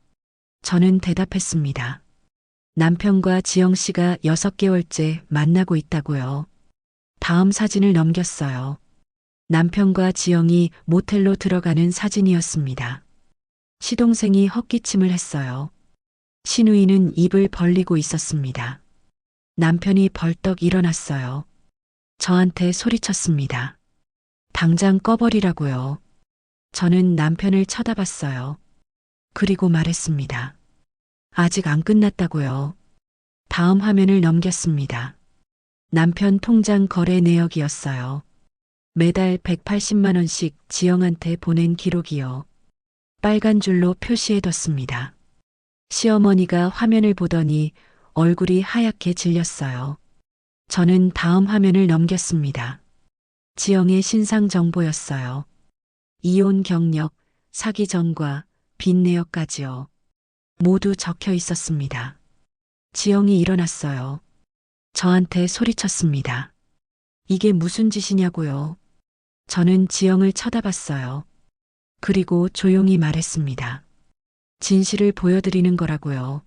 저는 대답했습니다. 남편과 지영 씨가 6개월째 만나고 있다고요. 다음 사진을 넘겼어요. 남편과 지영이 모텔로 들어가는 사진이었습니다. 시동생이 헛기침을 했어요. 시누이는 입을 벌리고 있었습니다. 남편이 벌떡 일어났어요. 저한테 소리쳤습니다. 당장 꺼버리라고요. 저는 남편을 쳐다봤어요. 그리고 말했습니다. 아직 안 끝났다고요. 다음 화면을 넘겼습니다. 남편 통장 거래 내역이었어요. 매달 180만 원씩 지영한테 보낸 기록이요. 빨간 줄로 표시해뒀습니다. 시어머니가 화면을 보더니 얼굴이 하얗게 질렸어요. 저는 다음 화면을 넘겼습니다. 지영의 신상 정보였어요. 이혼 경력, 사기 전과 빚 내역까지요. 모두 적혀 있었습니다. 지영이 일어났어요. 저한테 소리쳤습니다. 이게 무슨 짓이냐고요. 저는 지영을 쳐다봤어요. 그리고 조용히 말했습니다. 진실을 보여드리는 거라고요.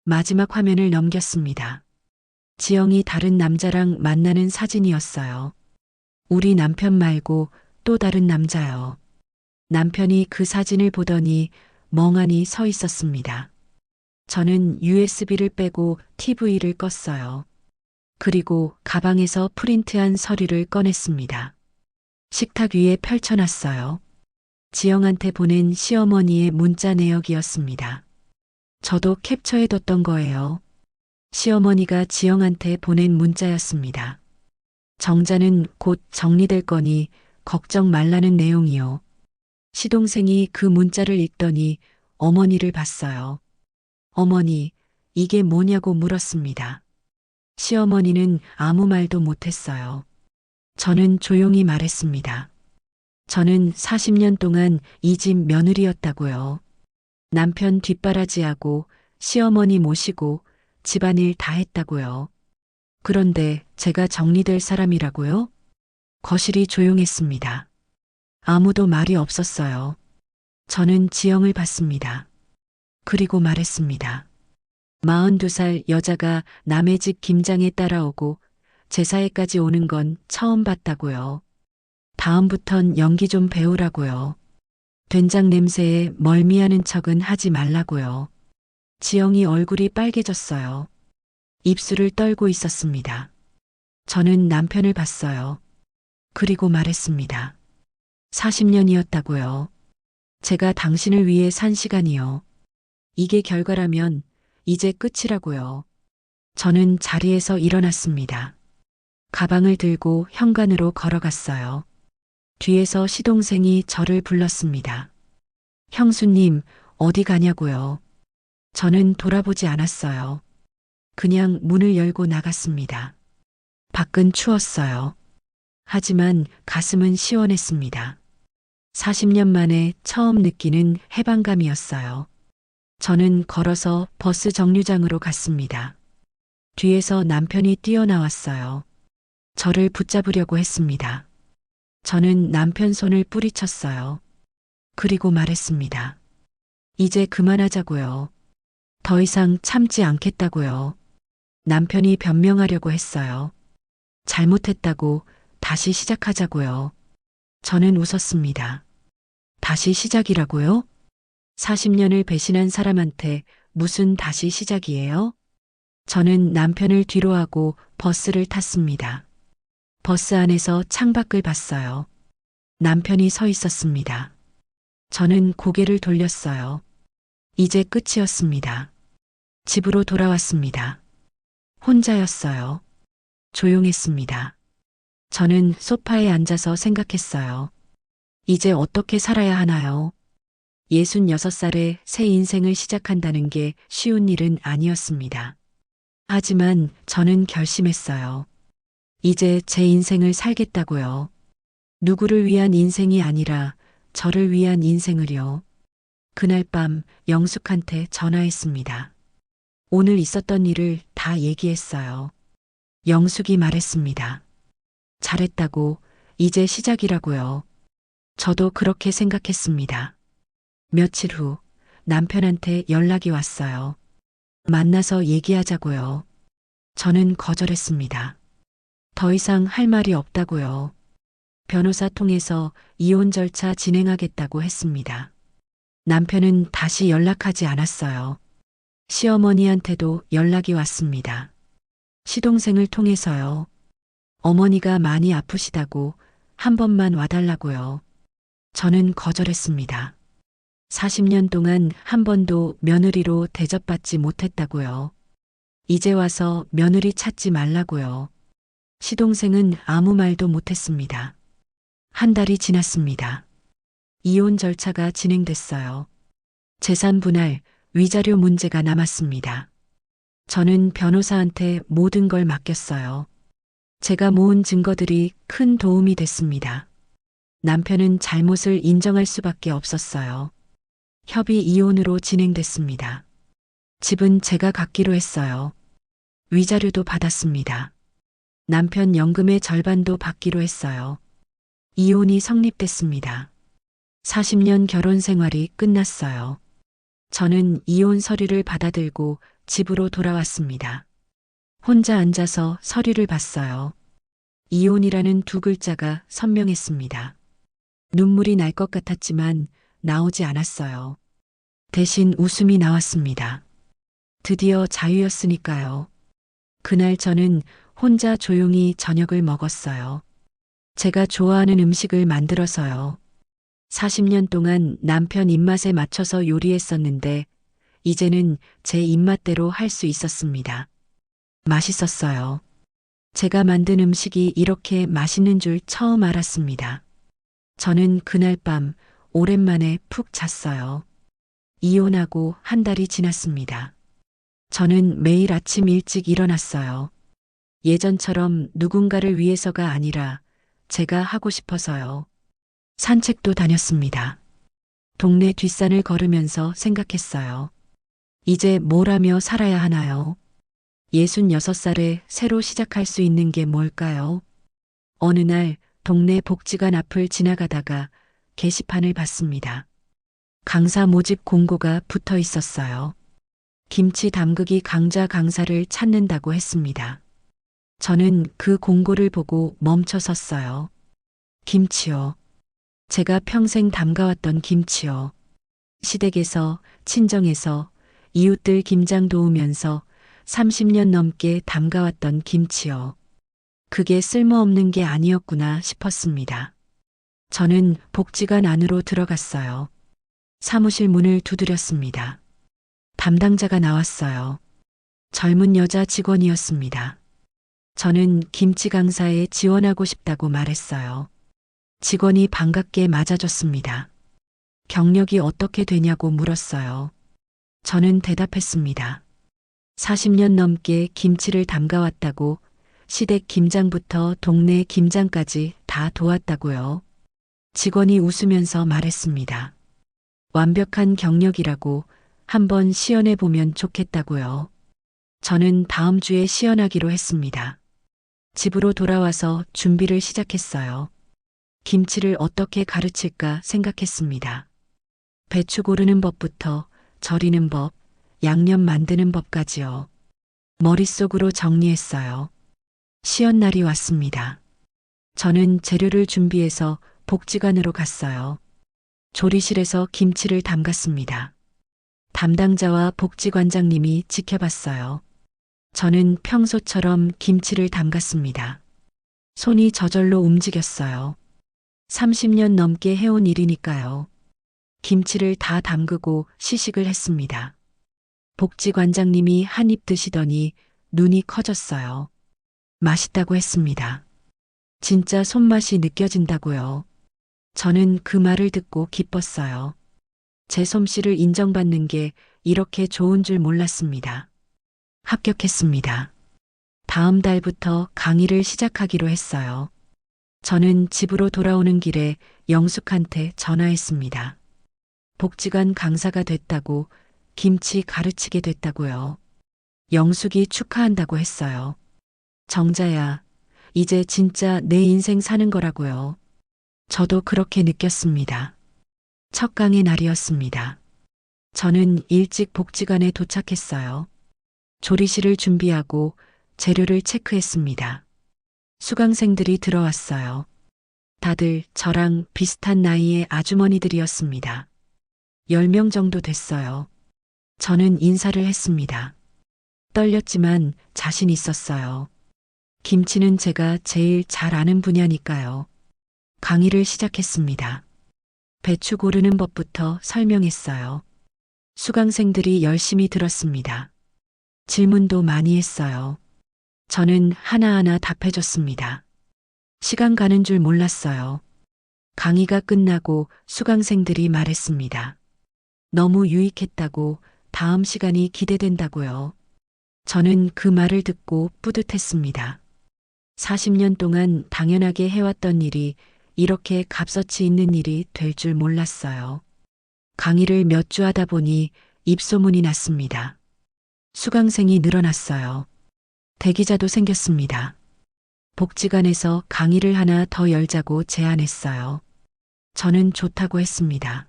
마지막 화면을 넘겼습니다. 지영이 다른 남자랑 만나는 사진이었어요. 우리 남편 말고 또 다른 남자요. 남편이 그 사진을 보더니 멍하니 서 있었습니다. 저는 USB를 빼고 TV를 껐어요. 그리고 가방에서 프린트한 서류를 꺼냈습니다. 식탁 위에 펼쳐놨어요. 지영한테 보낸 시어머니의 문자 내역이었습니다. 저도 캡처해뒀던 거예요. 시어머니가 지영한테 보낸 문자였습니다. 정자는 곧 정리될 거니 걱정 말라는 내용이요. 시동생이 그 문자를 읽더니 어머니를 봤어요. 어머니, 이게 뭐냐고 물었습니다. 시어머니는 아무 말도 못했어요. 저는 조용히 말했습니다. 저는 40년 동안 이 집 며느리였다고요. 남편 뒷바라지하고 시어머니 모시고 집안일 다 했다고요. 그런데 제가 정리될 사람이라고요? 거실이 조용했습니다. 아무도 말이 없었어요. 저는 지영을 봤습니다. 그리고 말했습니다. 42살 여자가 남의 집 김장에 따라오고 제사회까지 오는 건 처음 봤다고요. 다음부턴 연기 좀 배우라고요. 된장 냄새에 멀미하는 척은 하지 말라고요. 지영이 얼굴이 빨개졌어요. 입술을 떨고 있었습니다. 저는 남편을 봤어요. 그리고 말했습니다. 40년이었다고요. 제가 당신을 위해 산 시간이요. 이게 결과라면 이제 끝이라고요. 저는 자리에서 일어났습니다. 가방을 들고 현관으로 걸어갔어요. 뒤에서 시동생이 저를 불렀습니다. 형수님, 어디 가냐고요. 저는 돌아보지 않았어요. 그냥 문을 열고 나갔습니다. 밖은 추웠어요. 하지만 가슴은 시원했습니다. 40년 만에 처음 느끼는 해방감이었어요. 저는 걸어서 버스 정류장으로 갔습니다. 뒤에서 남편이 뛰어나왔어요. 저를 붙잡으려고 했습니다. 저는 남편 손을 뿌리쳤어요. 그리고 말했습니다. 이제 그만하자고요. 더 이상 참지 않겠다고요. 남편이 변명하려고 했어요. 잘못했다고 다시 시작하자고요. 저는 웃었습니다. 다시 시작이라고요? 40년을 배신한 사람한테 무슨 다시 시작이에요? 저는 남편을 뒤로하고 버스를 탔습니다. 버스 안에서 창밖을 봤어요. 남편이 서 있었습니다. 저는 고개를 돌렸어요. 이제 끝이었습니다. 집으로 돌아왔습니다. 혼자였어요. 조용했습니다. 저는 소파에 앉아서 생각했어요. 이제 어떻게 살아야 하나요? 66살에 새 인생을 시작한다는 게 쉬운 일은 아니었습니다. 하지만 저는 결심했어요. 이제 제 인생을 살겠다고요. 누구를 위한 인생이 아니라 저를 위한 인생을요. 그날 밤 영숙한테 전화했습니다. 오늘 있었던 일을 다 얘기했어요. 영숙이 말했습니다. 잘했다고, 이제 시작이라고요. 저도 그렇게 생각했습니다. 며칠 후 남편한테 연락이 왔어요. 만나서 얘기하자고요. 저는 거절했습니다. 더 이상 할 말이 없다고요. 변호사 통해서 이혼 절차 진행하겠다고 했습니다. 남편은 다시 연락하지 않았어요. 시어머니한테도 연락이 왔습니다. 시동생을 통해서요. 어머니가 많이 아프시다고 한 번만 와달라고요. 저는 거절했습니다. 40년 동안 한 번도 며느리로 대접받지 못했다고요. 이제 와서 며느리 찾지 말라고요. 시동생은 아무 말도 못했습니다. 한 달이 지났습니다. 이혼 절차가 진행됐어요. 재산 분할, 위자료 문제가 남았습니다. 저는 변호사한테 모든 걸 맡겼어요. 제가 모은 증거들이 큰 도움이 됐습니다. 남편은 잘못을 인정할 수밖에 없었어요. 협의 이혼으로 진행됐습니다. 집은 제가 갖기로 했어요. 위자료도 받았습니다. 남편 연금의 절반도 받기로 했어요. 이혼이 성립됐습니다. 40년 결혼 생활이 끝났어요. 저는 이혼 서류를 받아들고 집으로 돌아왔습니다. 혼자 앉아서 서류를 봤어요. 이혼이라는 두 글자가 선명했습니다. 눈물이 날 것 같았지만 나오지 않았어요. 대신 웃음이 나왔습니다. 드디어 자유였으니까요. 그날 저는 혼자 조용히 저녁을 먹었어요. 제가 좋아하는 음식을 만들어서요. 40년 동안 남편 입맛에 맞춰서 요리했었는데 이제는 제 입맛대로 할 수 있었습니다. 맛있었어요. 제가 만든 음식이 이렇게 맛있는 줄 처음 알았습니다. 저는 그날 밤 오랜만에 푹 잤어요. 이혼하고 한 달이 지났습니다. 저는 매일 아침 일찍 일어났어요. 예전처럼 누군가를 위해서가 아니라 제가 하고 싶어서요. 산책도 다녔습니다. 동네 뒷산을 걸으면서 생각했어요. 이제 뭘 하며 살아야 하나요? 66살에 새로 시작할 수 있는 게 뭘까요? 어느 날 동네 복지관 앞을 지나가다가 게시판을 봤습니다. 강사 모집 공고가 붙어 있었어요. 김치 담그기 강좌 강사를 찾는다고 했습니다. 저는 그 공고를 보고 멈춰 섰어요. 김치요. 제가 평생 담가왔던 김치요. 시댁에서, 친정에서, 이웃들 김장 도우면서 30년 넘게 담가왔던 김치요. 그게 쓸모없는 게 아니었구나 싶었습니다. 저는 복지관 안으로 들어갔어요. 사무실 문을 두드렸습니다. 담당자가 나왔어요. 젊은 여자 직원이었습니다. 저는 김치 강사에 지원하고 싶다고 말했어요. 직원이 반갑게 맞아줬습니다. 경력이 어떻게 되냐고 물었어요. 저는 대답했습니다. 40년 넘게 김치를 담가왔다고, 시댁 김장부터 동네 김장까지 다 도왔다고요. 직원이 웃으면서 말했습니다. 완벽한 경력이라고 한번 시연해 보면 좋겠다고요. 저는 다음 주에 시연하기로 했습니다. 집으로 돌아와서 준비를 시작했어요. 김치를 어떻게 가르칠까 생각했습니다. 배추 고르는 법부터 절이는 법, 양념 만드는 법까지요. 머릿속으로 정리했어요. 시연 날이 왔습니다. 저는 재료를 준비해서 복지관으로 갔어요. 조리실에서 김치를 담갔습니다. 담당자와 복지관장님이 지켜봤어요. 저는 평소처럼 김치를 담갔습니다. 손이 저절로 움직였어요. 30년 넘게 해온 일이니까요. 김치를 다 담그고 시식을 했습니다. 복지관장님이 한 입 드시더니 눈이 커졌어요. 맛있다고 했습니다. 진짜 손맛이 느껴진다고요. 저는 그 말을 듣고 기뻤어요. 제 솜씨를 인정받는 게 이렇게 좋은 줄 몰랐습니다. 합격했습니다. 다음 달부터 강의를 시작하기로 했어요. 저는 집으로 돌아오는 길에 영숙한테 전화했습니다. 복지관 강사가 됐다고, 김치 가르치게 됐다고요. 영숙이 축하한다고 했어요. 정자야, 이제 진짜 내 인생 사는 거라고요. 저도 그렇게 느꼈습니다. 첫 강의 날이었습니다. 저는 일찍 복지관에 도착했어요. 조리실을 준비하고 재료를 체크했습니다. 수강생들이 들어왔어요. 다들 저랑 비슷한 나이의 아주머니들이었습니다. 10명 정도 됐어요. 저는 인사를 했습니다. 떨렸지만 자신 있었어요. 김치는 제가 제일 잘 아는 분야니까요. 강의를 시작했습니다. 배추 고르는 법부터 설명했어요. 수강생들이 열심히 들었습니다. 질문도 많이 했어요. 저는 하나하나 답해줬습니다. 시간 가는 줄 몰랐어요. 강의가 끝나고 수강생들이 말했습니다. 너무 유익했다고, 다음 시간이 기대된다고요. 저는 그 말을 듣고 뿌듯했습니다. 40년 동안 당연하게 해왔던 일이 이렇게 값어치 있는 일이 될 줄 몰랐어요. 강의를 몇 주 하다 보니 입소문이 났습니다. 수강생이 늘어났어요. 대기자도 생겼습니다. 복지관에서 강의를 하나 더 열자고 제안했어요. 저는 좋다고 했습니다.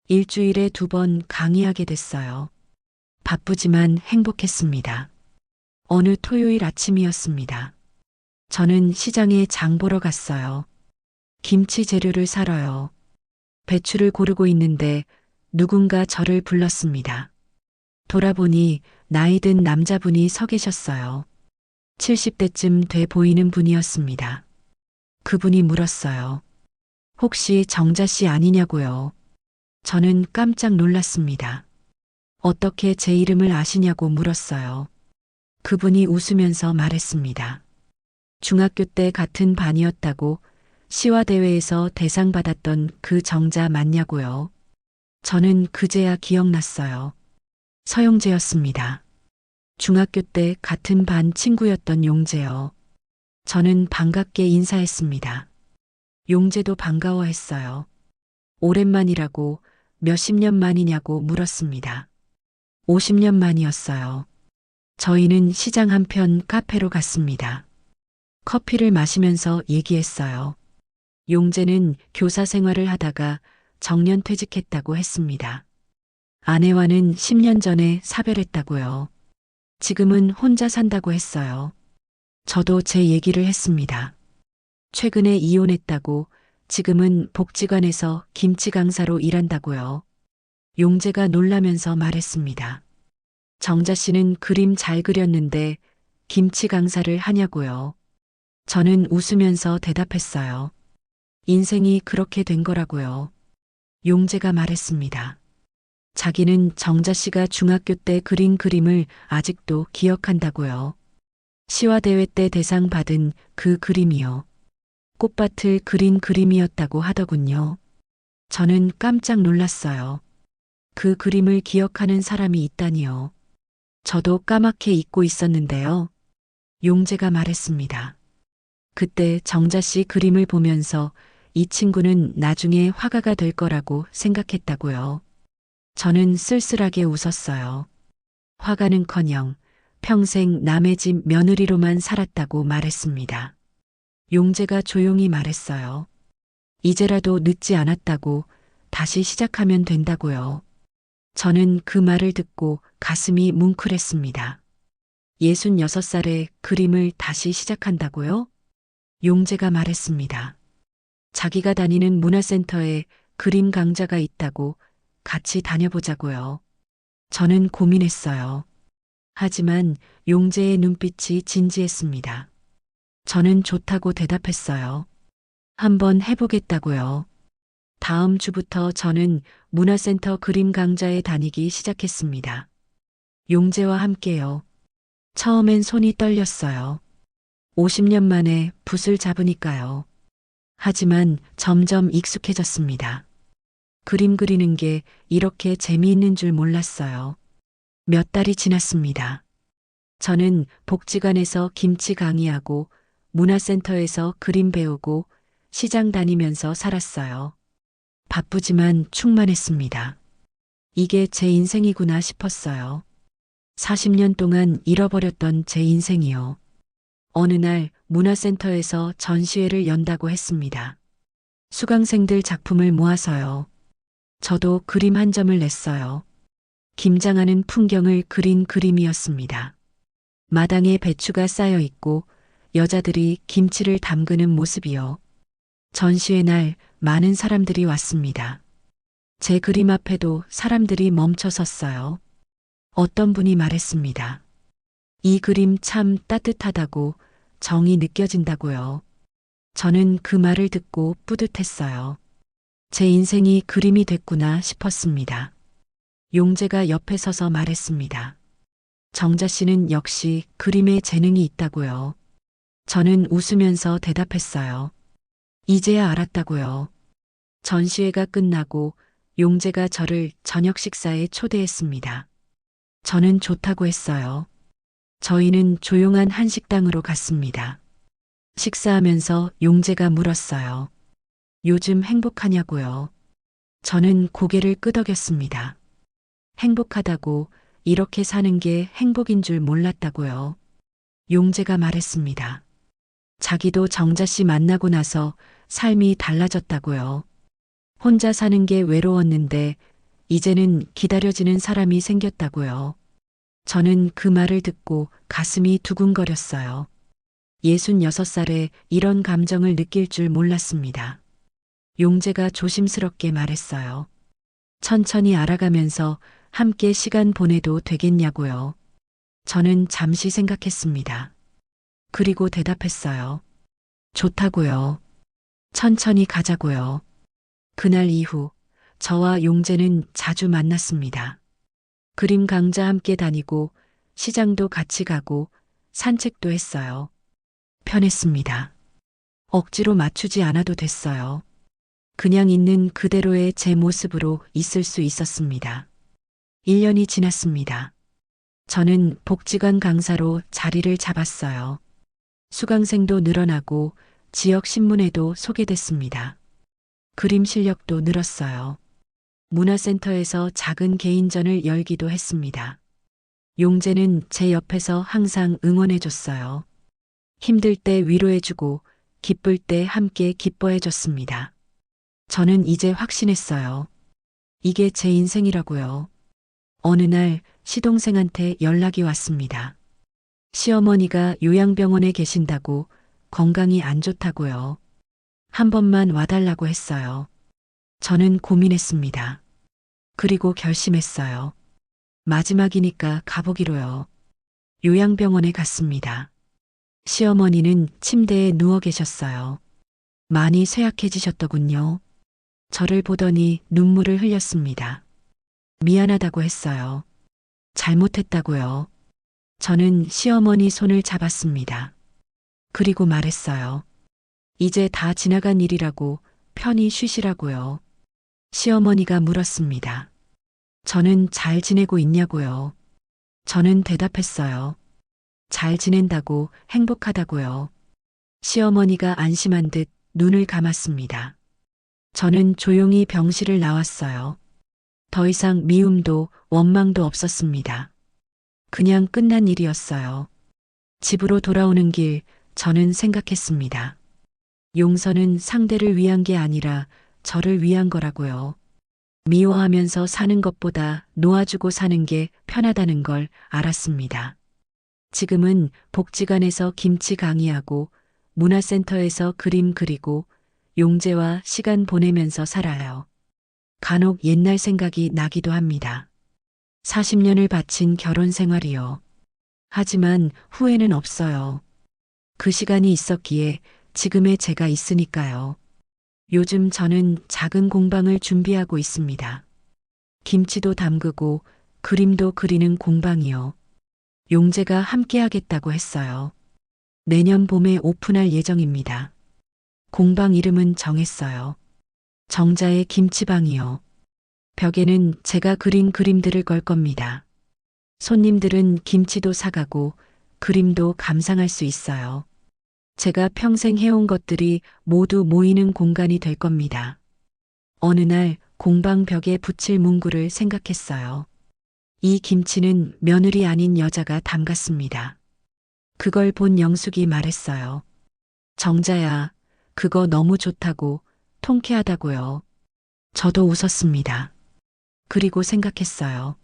일주일에 2번 강의하게 됐어요. 바쁘지만 행복했습니다. 어느 토요일 아침이었습니다. 저는 시장에 장 보러 갔어요. 김치 재료를 사러요. 배추를 고르고 있는데 누군가 저를 불렀습니다. 돌아보니 나이 든 남자분이 서 계셨어요. 70대쯤 돼 보이는 분이었습니다. 그분이 물었어요. 혹시 정자 씨 아니냐고요? 저는 깜짝 놀랐습니다. 어떻게 제 이름을 아시냐고 물었어요. 그분이 웃으면서 말했습니다. 중학교 때 같은 반이었다고 시화대회에서 대상 받았던 그 정자 맞냐고요? 저는 그제야 기억났어요. 서용재였습니다. 중학교 때 같은 반 친구였던 용재요. 저는 반갑게 인사했습니다. 용재도 반가워했어요. 오랜만이라고 몇십 년 만이냐고 물었습니다. 50년 만이었어요. 저희는 시장 한편 카페로 갔습니다. 커피를 마시면서 얘기했어요. 용재는 교사 생활을 하다가 정년 퇴직했다고 했습니다. 아내와는 10년 전에 사별했다고요. 지금은 혼자 산다고 했어요. 저도 제 얘기를 했습니다. 최근에 이혼했다고 지금은 복지관에서 김치 강사로 일한다고요. 용재가 놀라면서 말했습니다. 정자 씨는 그림 잘 그렸는데 김치 강사를 하냐고요. 저는 웃으면서 대답했어요. 인생이 그렇게 된 거라고요. 용재가 말했습니다. 자기는 정자 씨가 중학교 때 그린 그림을 아직도 기억한다고요. 시화대회 때 대상 받은 그 그림이요. 꽃밭을 그린 그림이었다고 하더군요. 저는 깜짝 놀랐어요. 그 그림을 기억하는 사람이 있다니요. 저도 까맣게 잊고 있었는데요. 용재가 말했습니다. 그때 정자 씨 그림을 보면서 이 친구는 나중에 화가가 될 거라고 생각했다고요. 저는 쓸쓸하게 웃었어요. 화가는커녕 평생 남의 집 며느리로만 살았다고 말했습니다. 용재가 조용히 말했어요. 이제라도 늦지 않았다고 다시 시작하면 된다고요. 저는 그 말을 듣고 가슴이 뭉클했습니다. 66살에 그림을 다시 시작한다고요? 용재가 말했습니다. 자기가 다니는 문화센터에 그림 강좌가 있다고 같이 다녀보자고요. 저는 고민했어요. 하지만 용재의 눈빛이 진지했습니다. 저는 좋다고 대답했어요. 한번 해보겠다고요. 다음 주부터 저는 문화센터 그림 강좌에 다니기 시작했습니다. 용재와 함께요. 처음엔 손이 떨렸어요. 50년 만에 붓을 잡으니까요. 하지만 점점 익숙해졌습니다. 그림 그리는 게 이렇게 재미있는 줄 몰랐어요. 몇 달이 지났습니다. 저는 복지관에서 김치 강의하고 문화센터에서 그림 배우고 시장 다니면서 살았어요. 바쁘지만 충만했습니다. 이게 제 인생이구나 싶었어요. 40년 동안 잃어버렸던 제 인생이요. 어느 날 문화센터에서 전시회를 연다고 했습니다. 수강생들 작품을 모아서요. 저도 그림 한 점을 냈어요. 김장하는 풍경을 그린 그림이었습니다. 마당에 배추가 쌓여 있고 여자들이 김치를 담그는 모습이요. 전시회 날 많은 사람들이 왔습니다. 제 그림 앞에도 사람들이 멈춰 섰어요. 어떤 분이 말했습니다. 이 그림 참 따뜻하다고 정이 느껴진다고요. 저는 그 말을 듣고 뿌듯했어요. 제 인생이 그림이 됐구나 싶었습니다. 용재가 옆에 서서 말했습니다. 정자 씨는 역시 그림에 재능이 있다고요. 저는 웃으면서 대답했어요. 이제야 알았다고요. 전시회가 끝나고 용재가 저를 저녁 식사에 초대했습니다. 저는 좋다고 했어요. 저희는 조용한 한식당으로 갔습니다. 식사하면서 용재가 물었어요. 요즘 행복하냐고요. 저는 고개를 끄덕였습니다. 행복하다고 이렇게 사는 게 행복인 줄 몰랐다고요. 용재가 말했습니다. 자기도 정자 씨 만나고 나서 삶이 달라졌다고요. 혼자 사는 게 외로웠는데 이제는 기다려지는 사람이 생겼다고요. 저는 그 말을 듣고 가슴이 두근거렸어요. 66살에 이런 감정을 느낄 줄 몰랐습니다. 용재가 조심스럽게 말했어요. 천천히 알아가면서 함께 시간 보내도 되겠냐고요. 저는 잠시 생각했습니다. 그리고 대답했어요. 좋다고요. 천천히 가자고요. 그날 이후 저와 용재는 자주 만났습니다. 그림 강좌 함께 다니고 시장도 같이 가고 산책도 했어요. 편했습니다. 억지로 맞추지 않아도 됐어요. 그냥 있는 그대로의 제 모습으로 있을 수 있었습니다. 1년이 지났습니다. 저는 복지관 강사로 자리를 잡았어요. 수강생도 늘어나고 지역 신문에도 소개됐습니다. 그림 실력도 늘었어요. 문화센터에서 작은 개인전을 열기도 했습니다. 용재는 제 옆에서 항상 응원해줬어요. 힘들 때 위로해주고 기쁠 때 함께 기뻐해줬습니다. 저는 이제 확신했어요. 이게 제 인생이라고요. 어느 날 시동생한테 연락이 왔습니다. 시어머니가 요양병원에 계신다고 건강이 안 좋다고요. 한 번만 와달라고 했어요. 저는 고민했습니다. 그리고 결심했어요. 마지막이니까 가보기로요. 요양병원에 갔습니다. 시어머니는 침대에 누워 계셨어요. 많이 쇠약해지셨더군요. 저를 보더니 눈물을 흘렸습니다. 미안하다고 했어요. 잘못했다고요. 저는 시어머니 손을 잡았습니다. 그리고 말했어요. 이제 다 지나간 일이라고 편히 쉬시라고요. 시어머니가 물었습니다. 저는 잘 지내고 있냐고요. 저는 대답했어요. 잘 지낸다고 행복하다고요. 시어머니가 안심한 듯 눈을 감았습니다. 저는 조용히 병실을 나왔어요. 더 이상 미움도 원망도 없었습니다. 그냥 끝난 일이었어요. 집으로 돌아오는 길 저는 생각했습니다. 용서는 상대를 위한 게 아니라 저를 위한 거라고요. 미워하면서 사는 것보다 놓아주고 사는 게 편하다는 걸 알았습니다. 지금은 복지관에서 김치 강의하고 문화센터에서 그림 그리고 용재와 시간 보내면서 살아요. 간혹 옛날 생각이 나기도 합니다. 40년을 바친 결혼 생활이요. 하지만 후회는 없어요. 그 시간이 있었기에 지금의 제가 있으니까요. 요즘 저는 작은 공방을 준비하고 있습니다. 김치도 담그고 그림도 그리는 공방이요. 용재가 함께 하겠다고 했어요. 내년 봄에 오픈할 예정입니다. 공방 이름은 정했어요. 정자의 김치방이요. 벽에는 제가 그린 그림들을 걸 겁니다. 손님들은 김치도 사가고 그림도 감상할 수 있어요. 제가 평생 해온 것들이 모두 모이는 공간이 될 겁니다. 어느 날 공방 벽에 붙일 문구를 생각했어요. 이 김치는 며느리 아닌 여자가 담갔습니다. 그걸 본 영숙이 말했어요. 정자야, 그거 너무 좋다고, 통쾌하다고요. 저도 웃었습니다. 그리고 생각했어요.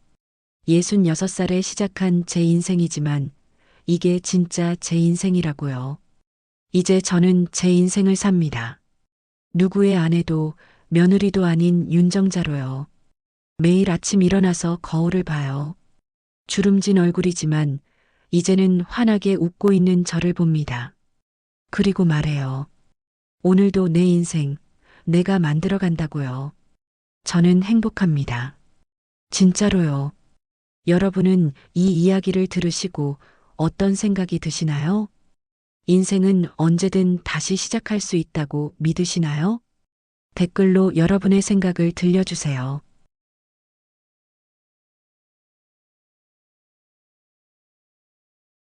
66살에 시작한 제 인생이지만 이게 진짜 제 인생이라고요. 이제 저는 제 인생을 삽니다. 누구의 아내도 며느리도 아닌 윤정자로요. 매일 아침 일어나서 거울을 봐요. 주름진 얼굴이지만 이제는 환하게 웃고 있는 저를 봅니다. 그리고 말해요. 오늘도 내 인생, 내가 만들어 간다고요. 저는 행복합니다. 진짜로요. 여러분은 이 이야기를 들으시고 어떤 생각이 드시나요? 인생은 언제든 다시 시작할 수 있다고 믿으시나요? 댓글로 여러분의 생각을 들려주세요.